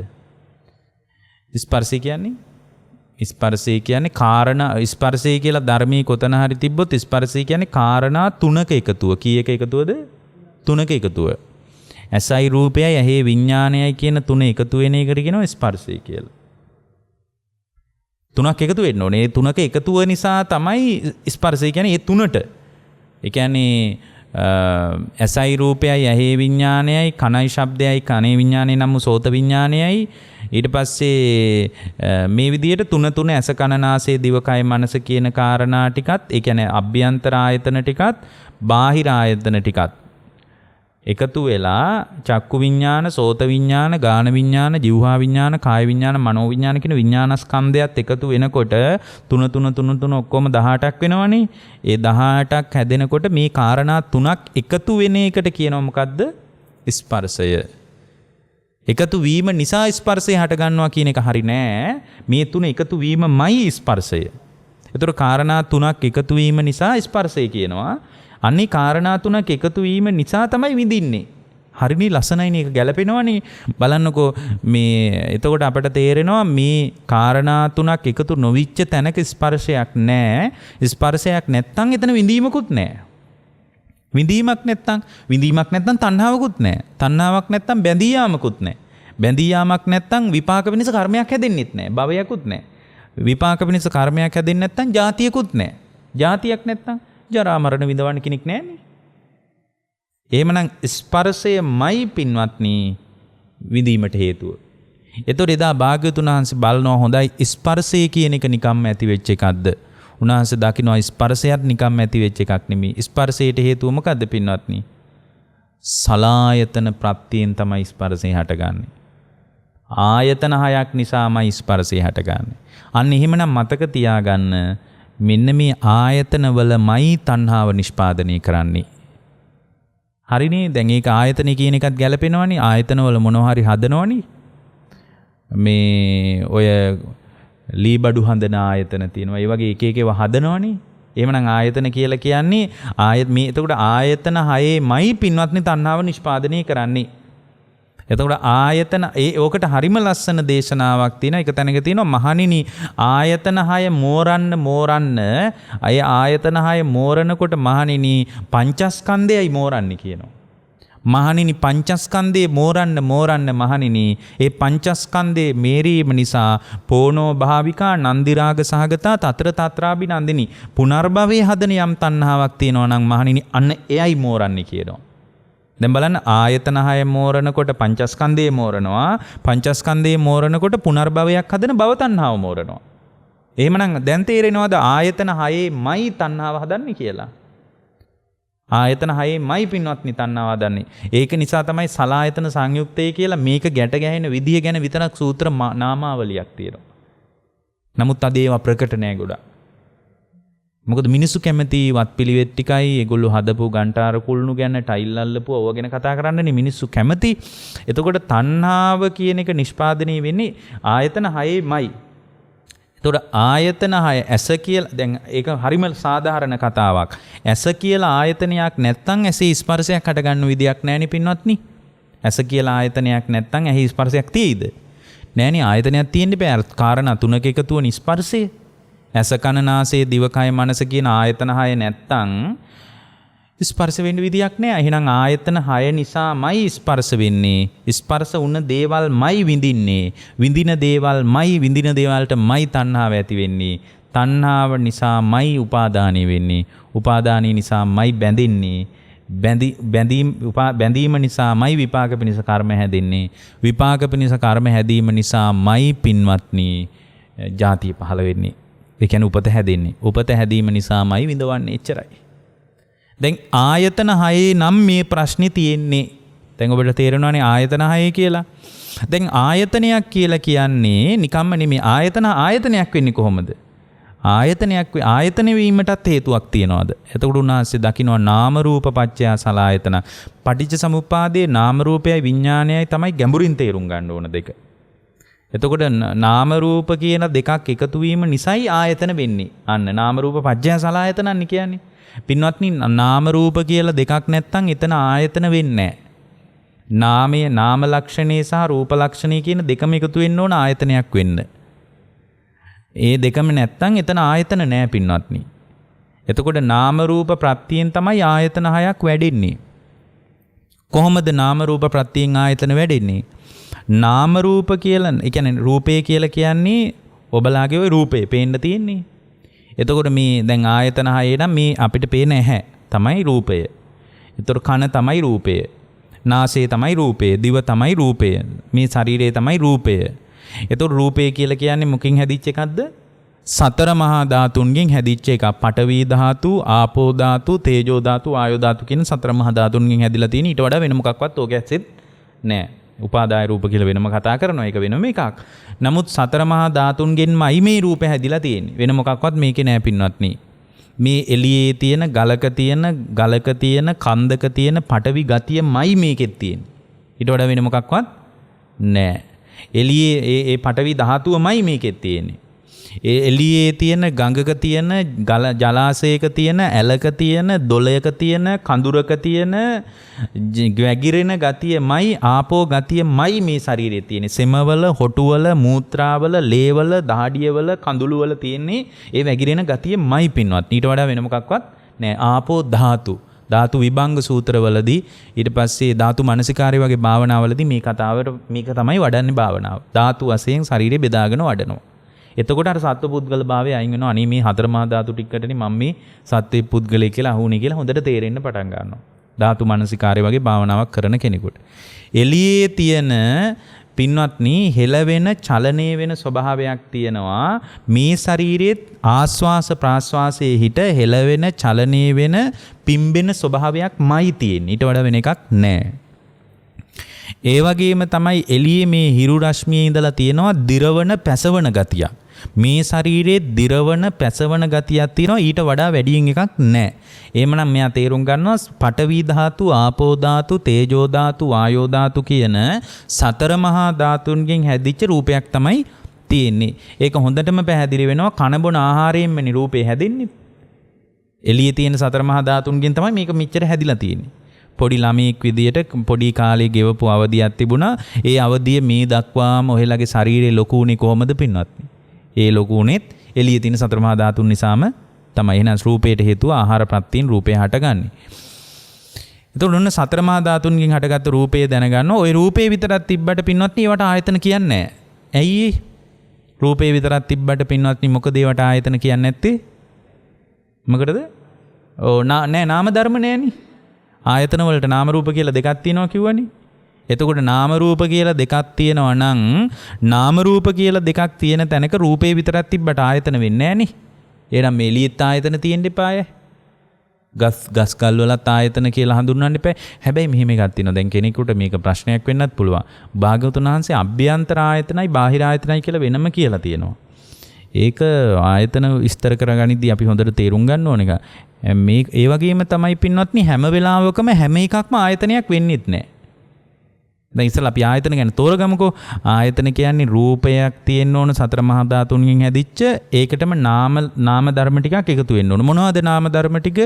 ස්පර්ශය කියන්නේ කාරණා. ස්පර්ශය කියලා ධර්මයේ කොතන හරි තිබ්බොත් ස්පර්ශය කියන්නේ කාරණා තුනක එකතුව. කීයක එකතුවද? තුනක එකතුව. ඇසයි රූපයයි ඇහි විඥානයයි කියන තුන එකතු වෙන එකට කියනවා ස්පර්ශය කියලා. තුනක් එකතු වෙන්න ඕනේ. ඒ තුනක එකතුව නිසා තමයි ස්පර්ශය කියන්නේ ඒ තුනට. ඒ කියන්නේ ඇසයි රූපයයි ඇහි විඥානයයි කනයි ශබ්දයයි කනේ විඥානය නම් සෝත විඥානයයි ඊට පස්සේ මේ විදිහට තුන ඇස කන නාසය දිවකය මනස කියන කාරණා ටිකත් ඒ කියන්නේ අභ්‍යන්තර ආයතන ටිකත් බාහිර ආයතන ටිකත් එකතු වෙලා චක්කු විඥාන, සෝත විඥාන, ගාන විඥාන, જીවහා විඥාන, කාය විඥාන, මනෝ විඥාන කියන විඥානස්කන්ධයත් එකතු වෙනකොට තුන ඔක්කොම 18ක් වෙනවනේ. ඒ 18ක් හැදෙනකොට මේ කාරණා තුනක් එකතු වෙන එකට කියනවා මොකද්ද? ස්පර්ශය. එකතු වීම නිසා ස්පර්ශය හට ගන්නවා කියන එක හරි නෑ. මේ තුන එකතු වීමමයි ස්පර්ශය. ඒතර කාරණා තුනක් එකතු වීම නිසා ස්පර්ශය කියනවා. අන්නේ කාරණා තුනක් එකතු වීම නිසා තමයි විඳින්නේ. හරිනේ ලස්සනයිනේ, ඒක ගැලපෙනවනේ. බලන්නකෝ මේ එතකොට අපිට තේරෙනවා මේ කාරණා තුනක් එකතු නොවිච්ච තැනක ස්පර්ශයක් නැහැ. ස්පර්ශයක් නැත්තම් එතන විඳීමකුත් නැහැ. විඳීමක් නැත්තම් තණ්හාවකුත් නැහැ. තණ්හාවක් නැත්තම් බැඳී යාමකුත් නැහැ. බැඳී යාමක් නැත්තම් විපාක වෙනස කර්මයක් හැදෙන්නෙත් නැහැ. භවයකුත් නැහැ. විපාක වෙනස කර්මයක් හැදෙන්නේ නැත්තම් ජාතියකුත් නැහැ. ජාතියක් නැත්තම් ජරා මරණ විඳවන්න කෙනෙක් නැහැනේ. එහෙමනම් ස්පර්ශයමයි පින්වත්නි විඳීමට හේතුව. ඒතකොට එදා භාග්‍යවතුන් වහන්සේ බලනවා හොඳයි ස්පර්ශය කියන එක නිකම්ම ඇති වෙච්ච එකක්ද? උන්වහන්සේ දකිනවා ස්පර්ශයත් නිකම්ම ඇති වෙච්ච එකක් නෙමෙයි. ස්පර්ශයට හේතුව මොකද්ද පින්වත්නි? සලායතන ප්‍රත්‍යයෙන් තමයි ස්පර්ශය හටගන්නේ. ආයතන හයක් නිසාමයි ස්පර්ශය හටගන්නේ. අන්න එහෙමනම් මතක තියාගන්න මෙන්න මේ ආයතනවලමයි තණ්හාව නිෂ්පාදනය කරන්නේ. හරිනේ. දැන් ඒක ආයතන කියන එකත් ගැලපෙනවනේ. ආයතනවල මොනවා හරි හදනවනේ. මේ ඔය ලීබඩු හඳන ආයතන තියෙනවා. ඒ වගේ එක එකව හදනවනේ. එහෙමනම් ආයතන කියලා කියන්නේ මේ එතකොට ආයතන හයේමයි පින්වත්නි තණ්හාව නිෂ්පාදනය කරන්නේ. එතකොට ආයතන ඕකට හරිම ලස්සන දේශනාවක් තියෙනවා. එක තැනක තියෙනවා මහණෙනි ආයතන 6 මෝරන්න අය ආයතන 6 මෝරනකොට මහණෙනි පංචස්කන්ධයයි මෝරන්නේ කියනවා. මහණෙනි පංචස්කන්ධේ මෝරන්න මහණෙනි ඒ පංචස්කන්ධේ මේරීම නිසා පෝනෝ භාවිකා නන්දිරාග සහගතා තතර තත්‍රාභි නන්දිනි පුනර්භවයේ හදන යම් තණ්හාවක් තියෙනවා නම් මහණෙනි අන්න එයයි මෝරන්නේ කියනවා. දැන් බලන්න ආයතන 6 මෝරනකොට පංචස්කන්ධේ මෝරනවා. පංචස්කන්ධේ මෝරනකොට පුනර්භවයක් හදන භව තණ්හාව මෝරනවා. එහෙමනම් දැන් තේරෙනවද ආයතන 6ෙමයි තණ්හාව හදන්නේ කියලා? ආයතන 6ෙමයි පින්වත්නි තණ්හාව හදන්නේ. ඒක නිසා තමයි සලායතන සංයුක්තය කියලා මේක ගැට ගැහෙන විදිය ගැන විතරක් සූත්‍ර නාමාවලියක් තියෙනවා. නමුත් අද ඒවා ප්‍රකට නෑ ගොඩක්. මොකද මිනිස්සු කැමති වත්පිළිවෙත් ටිකයි ඒගොල්ලෝ හදපු ගන්ටාර කුළුණු ගැන ටයිල් අල්ලපු ඔව ගැන කතා කරන්නනේ මිනිස්සු කැමති. එතකොට තණ්හාව කියන එක නිෂ්පාදනය වෙන්නේ ආයතන 6ෙමයි. එතකොට ආයතන 6 ඇස කියලා දැන් ඒක හරිම සාධාරණ කතාවක්. ඇස කියලා ආයතනයක් නැත්තම් ඇසේ ස්පර්ශයක් හටගන්න විදියක් නැහෙනි පින්වත්නි. ඇස කියලා ආයතනයක් නැත්තම් ඇහි ස්පර්ශයක් තියෙයිද? නැහෙනි. ආයතනයක් තියෙන්න බෑ. කාරණා තුනක එකතුවනේ ස්පර්ශය. ඇස කන නාසය දිවකය මනස කියන ආයතන 6 නැත්තම් ස්පර්ශ වෙන්න විදියක් නෑ. එහෙනම් ආයතන 6 නිසාමයි ස්පර්ශ වෙන්නේ. ස්පර්ශ වුණ දේවල්මයි විඳින්නේ. විඳින දේවල්ටමයි තණ්හාව ඇති වෙන්නේ. තණ්හාව නිසාමයි උපාදානය වෙන්නේ. උපාදානය නිසාමයි බැඳෙන්නේ. බැඳීම නිසාමයි විපාක පිණිස කර්ම හැදෙන්නේ. විපාක පිණිස කර්ම හැදීම නිසාමයි පින්වත්නි ජාතිය පහළ වෙන්නේ. ඒ කියන්නේ උපත හැදෙන්නේ. උපත හැදීම නිසාමයි විඳවන්නේ එච්චරයි. දැන් ආයතන 6 නම් මේ ප්‍රශ්නේ තියෙන්නේ. දැන් ඔබට තේරෙනවානේ ආයතන 6 කියලා. දැන් ආයතනයක් කියලා කියන්නේ නිකම්ම නෙමෙයි. ආයතනයක් වෙන්නේ කොහොමද? ආයතන වීමටත් හේතුවක් තියනවාද? එතකොට උන්වහන්සේ දකින්නවා නාම රූප පත්‍ය සලආයතන. පටිච්ච සමුප්පාදයේ නාම රූපයයි විඥානයයි තමයි ගැඹුරින් තේරුම් ගන්න ඕන දෙක. එතකොට නාම රූප කියන දෙකක් එකතු වීම නිසායි ආයතන වෙන්නේ. අන්න නාම රූප පත්‍ය සලආයතනන්නේ කියන්නේ. පින්වත්නි නාම රූප කියලා දෙකක් නැත්තම් එතන ආයතන වෙන්නේ නැහැ. නාම ලක්ෂණේ සහ රූප ලක්ෂණේ කියන දෙකම එකතු වෙන්න ඕන ආයතනයක් වෙන්න. ඒ දෙකම නැත්තම් එතන ආයතන නෑ පින්වත්නි. එතකොට නාම රූප ප්‍රත්‍යයෙන් තමයි ආයතන 6ක් වැඩෙන්නේ. කොහොමද නාම රූප ප්‍රත්‍යයෙන් ආයතන වැඩෙන්නේ? නාම රූප කියලා, ඒ කියන්නේ රූපය කියලා කියන්නේ ඔබලාගේ ওই රූපේ පේන්න තියෙන්නේ. එතකොට මේ දැන් ආයතන 6 නම් මේ අපිට පේන ඇහැ තමයි රූපය. එතකොට කන තමයි රූපය. නාසය තමයි රූපය. දිව තමයි රූපය. මේ ශරීරය තමයි රූපය. එතකොට රූපය කියලා කියන්නේ මොකෙන් හැදිච්ච එකක්ද? සතර මහා ධාතුන්ගෙන් හැදිච්ච එකක්. පඨවි ධාතු, ආපෝ ධාතු, තේජෝ ධාතු, ආයෝ ධාතු කියන සතර මහා ධාතුන්ගෙන් හැදිලා තියෙන. ඊට වඩා වෙන මොකක්වත් ඕක ඇස්සෙත් නෑ. උපාදාය රූප කියලා වෙනම කතා කරනවා. ඒක වෙනම එකක්. නමුත් සතර මහා ධාතුන්ගෙන්මයි මේ රූපය හැදිලා තියෙන්නේ. වෙන මොකක්වත් මේකේ නෑ පින්වත්නි. මේ එළියේ තියෙන ගලක තියෙන කන්දක තියෙන පඨවි ගතියමයි මේකෙත් තියෙන්නේ. ඊට වඩා වෙන මොකක්වත් නෑ. එළියේ ඒ පඨවි ධාතුවමයි මේකෙත් තියෙන්නේ. ඒ එළියේ තියෙන ගඟක තියෙන ජලාශයක තියෙන ඇලක තියෙන දොලයක තියෙන කඳුරක තියෙන වැగిරෙන ගතියමයි ආපෝ ගතියමයි මේ ශරීරයේ තියෙන්නේ. සෙමවල, හොටුවල, මූත්‍රාවල, ලේවල, දහඩියවල, කඳුළුවල තියෙන්නේ ඒ වැగిරෙන ගතියමයි පින්වත්. ඊට වඩා වෙන මොකක්වත් නෑ. ආපෝ ධාතු විභංග සූත්‍රවලදී ඊට පස්සේ ධාතු මනසිකාරය වගේ භාවනාවලදී මේ කතාවට මේක තමයි වඩන්නේ භාවනාව. ධාතු වශයෙන් ශරීරය බෙදාගෙන වඩනවා. එතකොට අර සත්ව පුද්ගල භාවය අයින් වෙනවා. අනේ මේ හතර මහා ධාතු ටිකටනේ මම මේ සත්ව පුද්ගලයෙක් කියලා අහුනේ කියලා හොඳට තේරෙන්න පටන් ගන්නවා. ධාතු මනසිකාරය වගේ භාවනාවක් කරන කෙනෙකුට. එළියේ තියෙන පින්වත්නි හෙලවෙන චලනය වෙන ස්වභාවයක් තියෙනවා. මේ ශරීරයේ ආස්වාස ප්‍රාස්වාසයේ හිට හෙලවෙන චලනය වෙන පිම්බෙන ස්වභාවයක්මයි තියෙන්නේ. ඊට වඩා වෙන එකක් නැහැ. ඒ වගේම තමයි එළියේ මේ හිරු රශ්මියේ ඉඳලා තියෙනවා දිරවන පැසවන ගතියක්. මේ ශරීරයේ දිරවන පැසවන ගතියක් තියෙනවා. ඊට වඩා වැඩියෙන් එකක් නැහැ. එහෙමනම් මෙයා තේරුම් ගන්නවා පඨවි ධාතු, ආපෝ ධාතු, තේජෝ ධාතු, වායෝ ධාතු කියන සතර මහා ධාතුන්ගෙන් හැදිච්ච රූපයක් තමයි තියෙන්නේ. ඒක හොඳටම පැහැදිලි වෙනවා කන බොන ආහාරයෙන්මනේ රූපේ හැදෙන්නේ. එළියේ තියෙන සතර මහා ධාතුන්ගෙන් තමයි මේක මෙච්චර හැදිලා තියෙන්නේ. පොඩි ළමයෙක් විදියට පොඩි කාලේ ගෙවපු අවධියක් තිබුණා. ඒ අවධිය මේ දක්වාම ඔහෙලගේ ශරීරේ ලොකු උනේ කොහමද පින්වත්නි? ඒ ලොකු උනේත් එළියේ තියෙන සතර මහා ධාතුන් නිසාම තමයි. එහෙනම් රූපයට හේතුව ආහාර ප්‍රත්‍යයෙන් රූපය හටගන්නේ. එතකොට ඔන්න සතර මහා ධාතුන්ගෙන් හටගත්තු රූපය දැනගන්න. ওই රූපේ විතරක් තිබ්බට පින්වත්නි ඒවට ආයතන කියන්නේ නැහැ. ඇයි? රූපේ විතරක් තිබ්බට පින්වත්නි මොකද ඒවට ආයතන කියන්නේ නැත්තේ? මොකටද? නෑ නාම ධර්ම නෑනේ. ආයතන වලට නාම රූප කියලා දෙකක් තියෙනවා කිව්වනේ. එතකොට නාම රූප කියලා දෙකක් තියෙනවා නම් නාම රූප කියලා දෙකක් තියෙන තැනක රූපේ විතරක් තිබ්බට ආයතන වෙන්නේ නැහනේ. එහෙනම් මේ එළියෙත් ආයතන තියෙන්න එපාය. ගස් කල් වලත් ආයතන කියලා හඳුන්වන්න එපා. හැබැයි මෙහෙම එකක් තියෙනවා. දැන් කෙනෙකුට මේක ප්‍රශ්නයක් වෙන්නත් පුළුවන්. භාග්‍යවතුන් වහන්සේ අභ්‍යන්තර ආයතනයි බාහිර ආයතනයි කියලා වෙනම කියලා තියෙනවා. ඒක ආයතන විස්තර කරගනිද්දී අපි හොඳට තේරුම් ගන්න ඕන එක. මේ ඒ වගේම තමයි පින්වත්නි හැම වෙලාවකම හැම එකක්ම ආයතනයක් වෙන්නේත් නැහැ. දැන් ඉස්සලා අපි ආයතන ගැන තෝරගමුකෝ. ආයතන කියන්නේ රූපයක් තියෙන්න ඕන සතර මහා ධාතුන්ගෙන් හැදිච්ච ඒකටම නාම ධර්ම ටිකක් එකතු වෙන්න ඕන. මොනවද නාම ධර්ම ටික?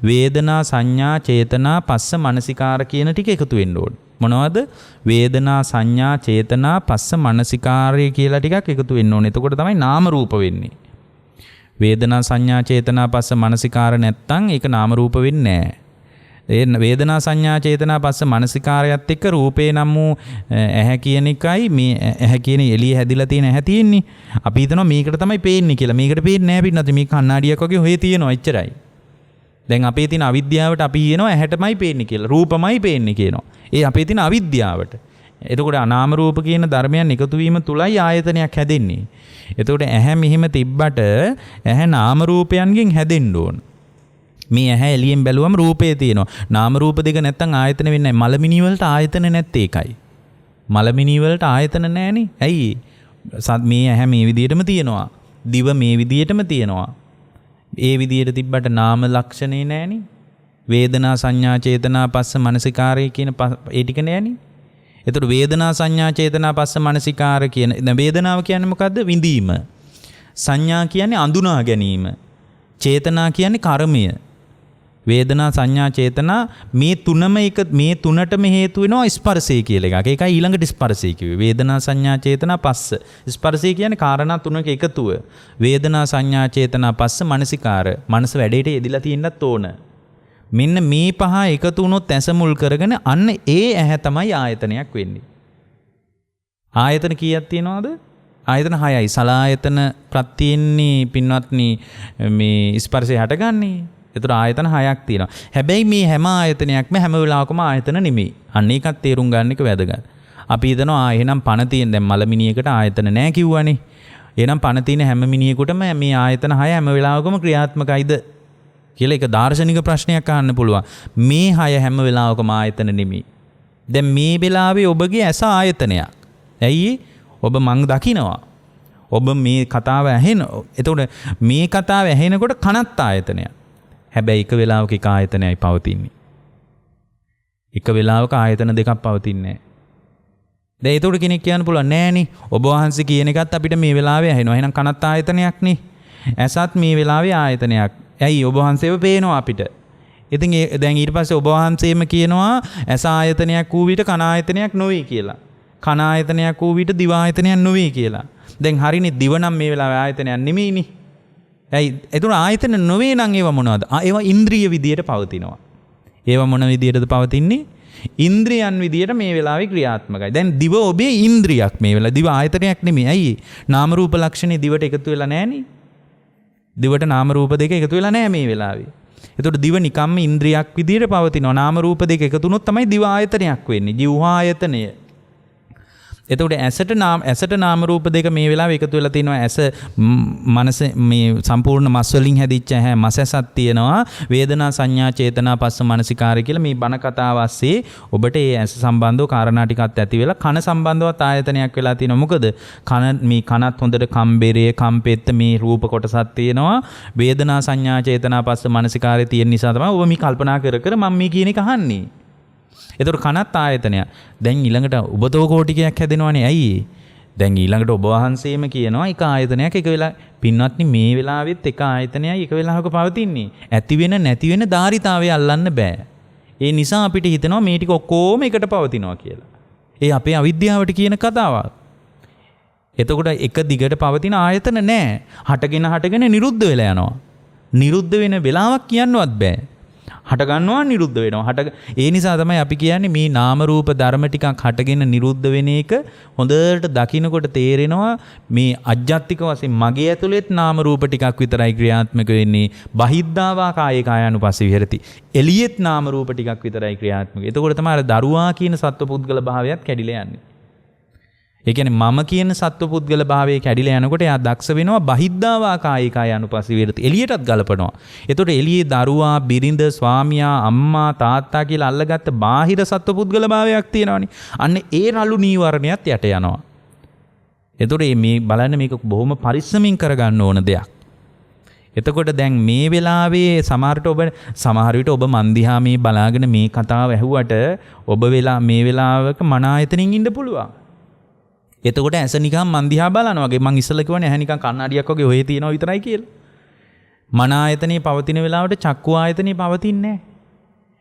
වේදනා, සංඥා, චේතනා, පස්ස, මනසිකාර කියන ටික එකතු වෙන්න ඕන. මොනවද? වේදනා, සංඥා, චේතනා, පස්ස, මනසිකාරය කියලා ටිකක් එකතු වෙන්න ඕන. එතකොට තමයි නාම රූප වෙන්නේ. වේදනා, සංඥා, චේතනා, පස්ස, මනසිකාර නැත්තම් ඒක නාම රූප වෙන්නේ නැහැ. ඒ වේදනා, සංඥා, චේතනා, පස්ස, මනසිකාරයත් එක්ක රූපේ නම් වූ ඇහැ කියන එකයි මේ ඇහැ කියන එළිය හැදිලා තියෙන ඇහැ තියෙන්නේ. අපි හිතනවා මේකට තමයි පේන්නේ කියලා. මේකට පේන්නේ නැහැ පින්නත්. මේක කණ්ණාඩියක් වගේ හොය තියෙනවා එච්චරයි. දැන් අපේ තියෙන අවිද්‍යාවට අපි කියනවා ඇහැටමයි පේන්නේ කියලා. රූපමයි පේන්නේ කියනවා. ඒ අපේ තියෙන අවිද්‍යාවට. එතකොට නාම රූප කියන ධර්මයන් එකතු වීම තුලයි ආයතනයක් හැදෙන්නේ. එතකොට ඇහැ මෙහිම තිබ්බට ඇහැ නාම රූපයන්ගෙන් හැදෙන්න ඕන. මේ ඇහැ එළියෙන් බැලුවම රූපේ තියෙනවා. නාම රූප දෙක නැත්තම් ආයතන වෙන්නේ නැහැ. මලමිනී වලට ආයතන නැත්තේ ඒකයි. මලමිනී වලට ආයතන නැහනේ. ඇයි? මේ ඇහැ මේ විදිහටම තියෙනවා. දිව මේ විදිහටම තියෙනවා. ඒ විදිහට තිබ්බට නාම ලක්ෂණේ නැහනේ. වේදනා සංඥා චේතනා පස්ස මනසිකාරය කියන ඒ ටික නැහනේ. එතකොට වේදනා සංඥා චේතනා පස්ස මනසිකාර කියන දැන් වේදනාව කියන්නේ මොකද්ද? විඳීම. සංඥා කියන්නේ අඳුනා ගැනීම. චේතනා කියන්නේ කර්මය. වේදනා සංඥා චේතනා මේ තුනම එක මේ තුනටම හේතු වෙනවා ස්පර්ශය කියලා එකක්. ඒකයි ඊළඟට ස්පර්ශය කිව්වේ. වේදනා සංඥා චේතනා පස්ස. ස්පර්ශය කියන්නේ කාරණා තුනක එකතුව. වේදනා සංඥා චේතනා පස්ස මනසිකාර. මනස වැඩේට යෙදිලා තියෙන්නත් ඕන. මෙන්න මේ පහ එකතු වුණොත් ඇස මුල් කරගෙන අන්න ඒ ඇහැ තමයි ආයතනයක් වෙන්නේ. ආයතන කීයක් තියෙනවද? ආයතන 6යි. සලායතන ප්‍රත්‍යෙන්නේ පින්වත්නි මේ ස්පර්ශය හටගන්නේ. ඒතර ආයතන 6ක් තියෙනවා. හැබැයි මේ හැම ආයතනයක්ම හැම වෙලාවකම ආයතන නෙමෙයි. අන්න ඒකත් තේරුම් ගන්න එක වැදගත්. අපි හිතනවා එහෙනම් පණ තියෙන දැන් මලමිනියකට ආයතන නැහැ කිව්වනේ. එහෙනම් පණ තියෙන හැම මිනිහෙකුටම මේ ආයතන 6 හැම වෙලාවකම ක්‍රියාත්මකයිද කියලා එක දාර්ශනික ප්‍රශ්නයක් අහන්න පුළුවන්. මේ 6 හැම වෙලාවකම ආයතන නෙමෙයි. දැන් මේ වෙලාවේ ඔබගේ ඇස ආයතනයක්. ඇයි? ඔබ මං දකිනවා. ඔබ මේ කතාව ඇහෙන. එතකොට මේ කතාව ඇහෙනකොට කනත් ආයතනයක්. හැබැයි එක වෙලාවක එක ආයතනයයි පවතින්නේ. එක වෙලාවක ආයතන දෙකක් පවතින්නේ නැහැ. දැන් ඒතකොට කෙනෙක් කියන්න පුළුවන් නෑනේ ඔබ වහන්සේ කියන එකත් අපිට මේ වෙලාවේ ඇහෙනවා. එහෙනම් කනත් ආයතනයක් නේ. ඇසත් මේ වෙලාවේ ආයතනයක්. ඇයි ඔබ වහන්සේව පේනවා අපිට. ඉතින් දැන් ඊට පස්සේ ඔබ වහන්සේම කියනවා ඇස ආයතනයක් වූ විට කන ආයතනයක් නොවේ කියලා. කන ආයතනයක් වූ විට දිව ආයතනයක් නොවේ කියලා. දැන් හරිනේ දිව නම් මේ වෙලාවේ ආයතනයක් නෙමෙයිනේ. ඇයි? ඒතර ආයතන නොවේ නම් ඒවා මොනවද? ඒවා ඉන්ද්‍රිය විදියට පවතිනවා. ඒවා මොන විදියටද පවතින්නේ? ඉන්ද්‍රියන් විදියට මේ වෙලාවේ ක්‍රියාත්මකයි. දැන් දිව ඔබේ ඉන්ද්‍රියක් මේ වෙලාවේ. දිව ආයතනයක් නෙමෙයි. ඇයි? නාම රූප ලක්ෂණේ දිවට එකතු වෙලා නැහනේ. දිවට නාම රූප දෙක එකතු වෙලා නැහැ මේ වෙලාවේ. එතකොට දිව නිකම්ම ඉන්ද්‍රියක් විදියට පවතිනවා. නාම රූප දෙක එකතු වුණොත් තමයි දිව ආයතනයක් වෙන්නේ. ජීවහා ආයතනය. එතකොට ඇසට නාම රූප දෙක මේ වෙලාවේ එකතු වෙලා තිනවා. ඇස මනස මේ සම්පූර්ණ මස් වලින් හැදිච්ච ඇහැ මස් ඇසක් තියෙනවා. වේදනා සංඥා චේතනා පස්ස මනසිකාරය කියලා මේ බණ කතාව ASCII ඔබට ඒ ඇස සම්බන්ධව කාරණා ටිකක් ඇති වෙලා කන සම්බන්ධවත් ආයතනයක් වෙලා තිනවා. මොකද කන මේ කනත් හොඳට කම්බෙරේ කම්පෙත්ත මේ රූප කොටසක් තියෙනවා. වේදනා සංඥා චේතනා පස්ස මනසිකාරය තියෙන නිසා තමයි ඔබ මේ කල්පනා කර කර මම මේ කියන එක අහන්නේ. එතකොට කනත් ආයතනයක්. දැන් ඊළඟට ඔබතෝ කෝටිකයක් හැදෙනවනේ. ඇයි? දැන් ඊළඟට ඔබ වහන්සේම කියනවා එක ආයතනයක් එක වෙලා පින්වත්නි මේ වෙලාවෙත් එක ආයතනයයි එක වෙලාවක පවතින්නේ. ඇති වෙන නැති වෙන ධාරිතාවය අල්ලන්න බෑ. ඒ නිසා අපිට හිතෙනවා මේ ටික ඔක්කොම එකට පවතිනවා කියලා. ඒ අපේ අවිද්‍යාවට කියන කතාවක්. එතකොට එක දිගට පවතින ආයතන නෑ. හටගෙන නිරුද්ධ වෙලා යනවා. නිරුද්ධ වෙන වෙලාවක් කියන්නවත් බෑ. හට ගන්නවා නිරුද්ධ වෙනවා. ඒ නිසා තමයි අපි කියන්නේ මේ නාම රූප ධර්ම ටිකක් හටගෙන නිරුද්ධ වෙන එක හොඳට දකින්නකොට තේරෙනවා මේ අජ්ජත්තික වශයෙන් මගේ ඇතුළෙත් නාම රූප ටිකක් විතරයි ක්‍රියාත්මක වෙන්නේ. බහිද්ධාවා කායේ කායानुපස්සී විහෙරති. එළියෙත් නාම රූප ටිකක් විතරයි ක්‍රියාත්මක. එතකොට තමයි අර දරුවා කියන සත්වපුද්ගල භාවයත් කැඩිලා යන්නේ. ඒ කියන්නේ මම කියන සත්වපුද්ගල භාවයේ කැඩිලා යනකොට එයා දක්ෂ වෙනවා බහිද්ධාවා කායේ කායानुපස්සී විහෙරති. එළියටත් ගලපනවා. එතකොට එළියේ දරුවා, බිරිඳ, ස්වාමියා, අම්මා, තාත්තා කියලා අල්ලගත්ත බාහිර සත්වපුද්ගල භාවයක් තියෙනවනේ. අන්න ඒ රළු නීවරණයත් යට යනවා. එතකොට මේ බලන්න මේක බොහොම පරිස්සමින් කරගන්න ඕන දෙයක්. එතකොට දැන් මේ වෙලාවේ සමහර විට ඔබ මන් දිහා මේ බලාගෙන මේ කතාව ඇහුවට ඔබ මේ වෙලාවක මන ආයතනින් ඉන්න පුළුවන්. එතකොට ඇස නිකන් මන් දිහා බලනවා වගේ මං ඉස්සෙල්ලා කිව්වනේ ඇහැ නිකන් කණ්ණාඩියක් වගේ ඔය තියෙනවා විතරයි කියලා. මන ආයතනේ පවතින වෙලාවට චක්කු ආයතනේ පවතින්නේ නැහැ.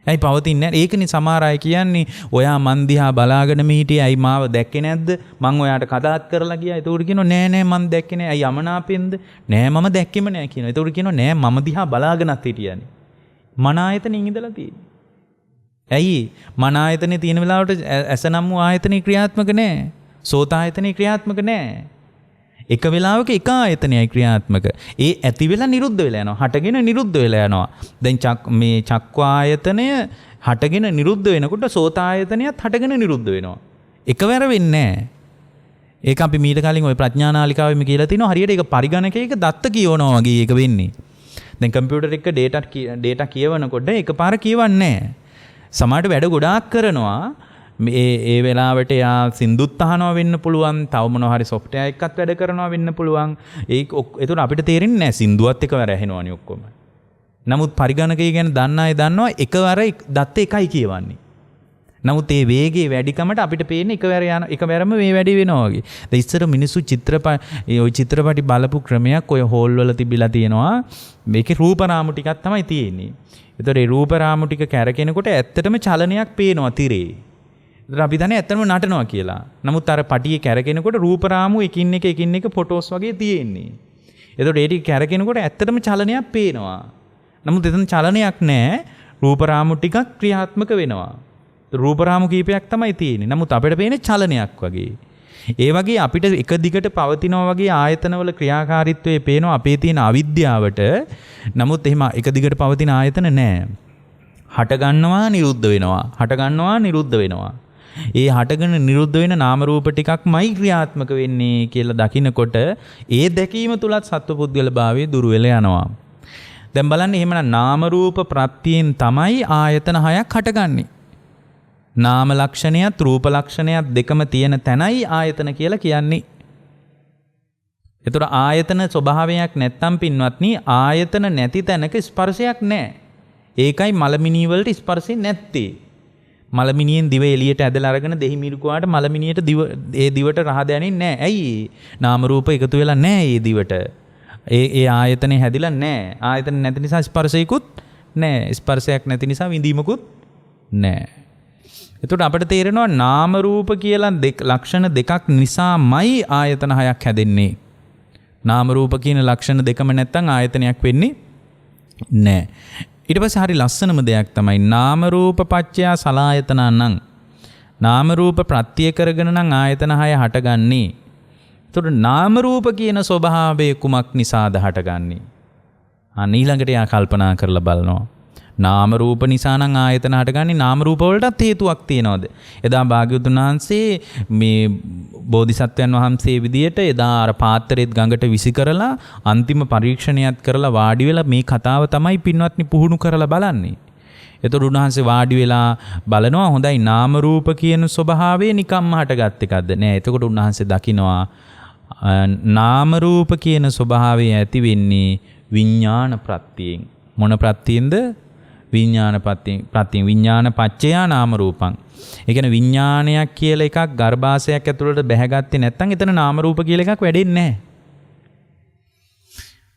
ඇයි පවතින්නේ නැහැ? ඒකනේ සමහර අය කියන්නේ ඔයා මන් දිහා බලාගෙන හිටියේ ඇයි මාව දැක්කේ නැද්ද? මං ඔයාට කතාත් කරලා ගියා. ඒතකොට කියනවා නෑ මන් දැක්කේ නෑ. ඇයි යමනාපෙන්ද? නෑ මම දැක්කෙම නෑ කියනවා. ඒතකොට කියනවා නෑ මම දිහා බලාගෙනත් හිටියානේ. මන ආයතනෙන් ඉඳලා තියෙන්නේ. ඇයි? මන ආයතනේ තියෙන වෙලාවට ඇස නම් වූ ආයතනේ ක්‍රියාත්මක නෑ. සෝත ආයතනේ ක්‍රියාත්මක නෑ. එක වෙලාවක එක ආයතනයයි ක්‍රියාත්මක. ඒ ඇති වෙලා නිරුද්ධ වෙලා යනවා. හටගෙන නිරුද්ධ වෙලා යනවා. දැන් මේ චක්ක ආයතනය හටගෙන නිරුද්ධ වෙනකොට සෝත ආයතනයත් හටගෙන නිරුද්ධ වෙනවා. එකවර වෙන්නේ නැහැ. ඒක අපි මීට කලින් ওই ප්‍රඥානාලිකාවෙම කියලා තිනවා හරියට ඒක පරිගණකයක දත්ත කියවනවා වගේ ඒක වෙන්නේ. දැන් කම්පියුටර් එක data කියවනකොට එකපාර කියවන්නේ නැහැ. සමහරට වැඩ ගොඩාක් කරනවා. ඒ වෙලාවට යා සින්දුත් අහනවා වෙන්න පුළුවන්. තව මොනවා හරි software එකක්වත් වැඩ කරනවා වෙන්න පුළුවන්. ඒතකොට අපිට තේරෙන්නේ නැහැ සින්දුවත් එකවර ඇහෙනවනේ ඔක්කොම. නමුත් පරිගණකය ගැන දන්න අය දන්නවා එකවර දත්ත එකයි කියවන්නේ. නමුත් ඒ වේගයේ වැඩිකමට අපිට පේන්නේ එකවරම මේ වැඩි වෙනවා වගේ. දැන් ඉස්සර මිනිස්සු චිත්‍රපටි බලපු ක්‍රමයක් ඔය හෝල් වල තිබිලා තියෙනවා. මේකේ රූප රාමු ටිකක් තමයි තියෙන්නේ. ඒතර ඒ රූප රාමු ටික කැරකෙනකොට ඇත්තටම චලනයක් පේනවා තිරේ. ඒතර අපි දන්නේ ඇත්තටම නටනවා කියලා. නමුත් අර පටියේ කැරකෙනකොට රූප රාමු එකින් එක ෆොටෝස් වගේ තියෙන්නේ. ඒතර ඒ ටික කැරකෙනකොට ඇත්තටම චලනයක් පේනවා. නමුත් එතන චලනයක් නැහැ. රූප රාමු ටිකක් ක්‍රියාත්මක වෙනවා. රූප රාමු කීපයක් තමයි තියෙන්නේ. නමුත් අපිට පේන්නේ චලනයක් වගේ. ඒ වගේ අපිට එක දිගට පවතිනවා වගේ ආයතනවල ක්‍රියාකාරීත්වයේ පේනවා අපේ තියෙන අවිද්‍යාවට. නමුත් එහෙම එක දිගට පවතින ආයතන නැහැ. හට ගන්නවා නිරුද්ධ වෙනවා. හට ගන්නවා නිරුද්ධ වෙනවා. ඒ හටගෙන නිරුද්ධ වෙන නාම රූප ටිකක්මයි ක්‍රියාත්මක වෙන්නේ කියලා දකිනකොට ඒ දැකීම තුලත් සත්වපුද්ගල භාවයේ දුර වෙලා යනවා. දැන් බලන්න එහෙමනම් නාම රූප ප්‍රත්‍යයෙන් තමයි ආයතන හයක් හටගන්නේ. නාම ලක්ෂණයත් රූප ලක්ෂණයත් දෙකම තියෙන තැනයි ආයතන කියලා කියන්නේ. ඒතර ආයතන ස්වභාවයක් නැත්තම් පින්වත්නි ආයතන නැති තැනක ස්පර්ශයක් නැහැ. ඒකයි මලමිනී වලට ස්පර්ශය නැත්තේ. මලමිනියෙන් දිව එළියට ඇදලා අරගෙන දෙහි මිරිකුවාට මලමිනියට ඒ දිවට රහ දැනෙන්නේ නැහැ. ඇයි? නාම රූප එකතු වෙලා නැහැ ඒ දිවට. ඒ ආයතනේ හැදිලා නැහැ. ආයතන නැති නිසා ස්පර්ශයකුත් නැහැ. ස්පර්ශයක් නැති නිසා විඳීමකුත් නැහැ. එතකොට අපිට තේරෙනවා නාම රූප කියලා ලක්ෂණ දෙකක් නිසාමයි ආයතන හයක් හැදෙන්නේ. නාම රූප කියන ලක්ෂණ දෙකම නැත්තම් ආයතනයක් වෙන්නේ නැහැ. ඊට පස්සේ හරි ලස්සනම දෙයක් තමයි නාම රූප පත්‍යා සලආයතනං. නාම රූප ප්‍රත්‍ය කරගෙන නම් ආයතන හය හටගන්නේ. එතකොට නාම රූප කියන ස්වභාවය කුමක් නිසාද හටගන්නේ? ඊළඟට යා කල්පනා කරලා බලනවා. නාම රූප නිසා නම් ආයතන හටගන්නේ. නාම රූප වලටත් හේතුවක් තියනවාද? එදා භාග්‍යවතුන් වහන්සේ මේ බෝධිසත්වයන් වහන්සේ විදියට එදා අර පාත්‍රෙත් ගඟට විසි කරලා අන්තිම පරීක්ෂණයක් කරලා වාඩි වෙලා මේ කතාව තමයි පින්වත්නි පුහුණු කරලා බලන්නේ. එතකොට උන්වහන්සේ වාඩි වෙලා බලනවා හොඳයි නාම රූප කියන ස්වභාවය නිකම්ම හටගත් එකක්ද? නෑ. එතකොට උන්වහන්සේ දකිනවා නාම රූප කියන ස්වභාවය ඇති වෙන්නේ විඥාන ප්‍රත්‍යයෙන්. මොන ප්‍රත්‍යෙන්ද? විඥාන ප්‍රත්‍යයෙන්. විඥාන පච්චයා නාම රූපං. ඒ කියන්නේ විඥානයක් කියලා එකක් ගර්භාෂයක් ඇතුළට බැහැගත්තේ නැත්නම් එතන නාම රූප කියලා එකක් වැඩෙන්නේ නැහැ.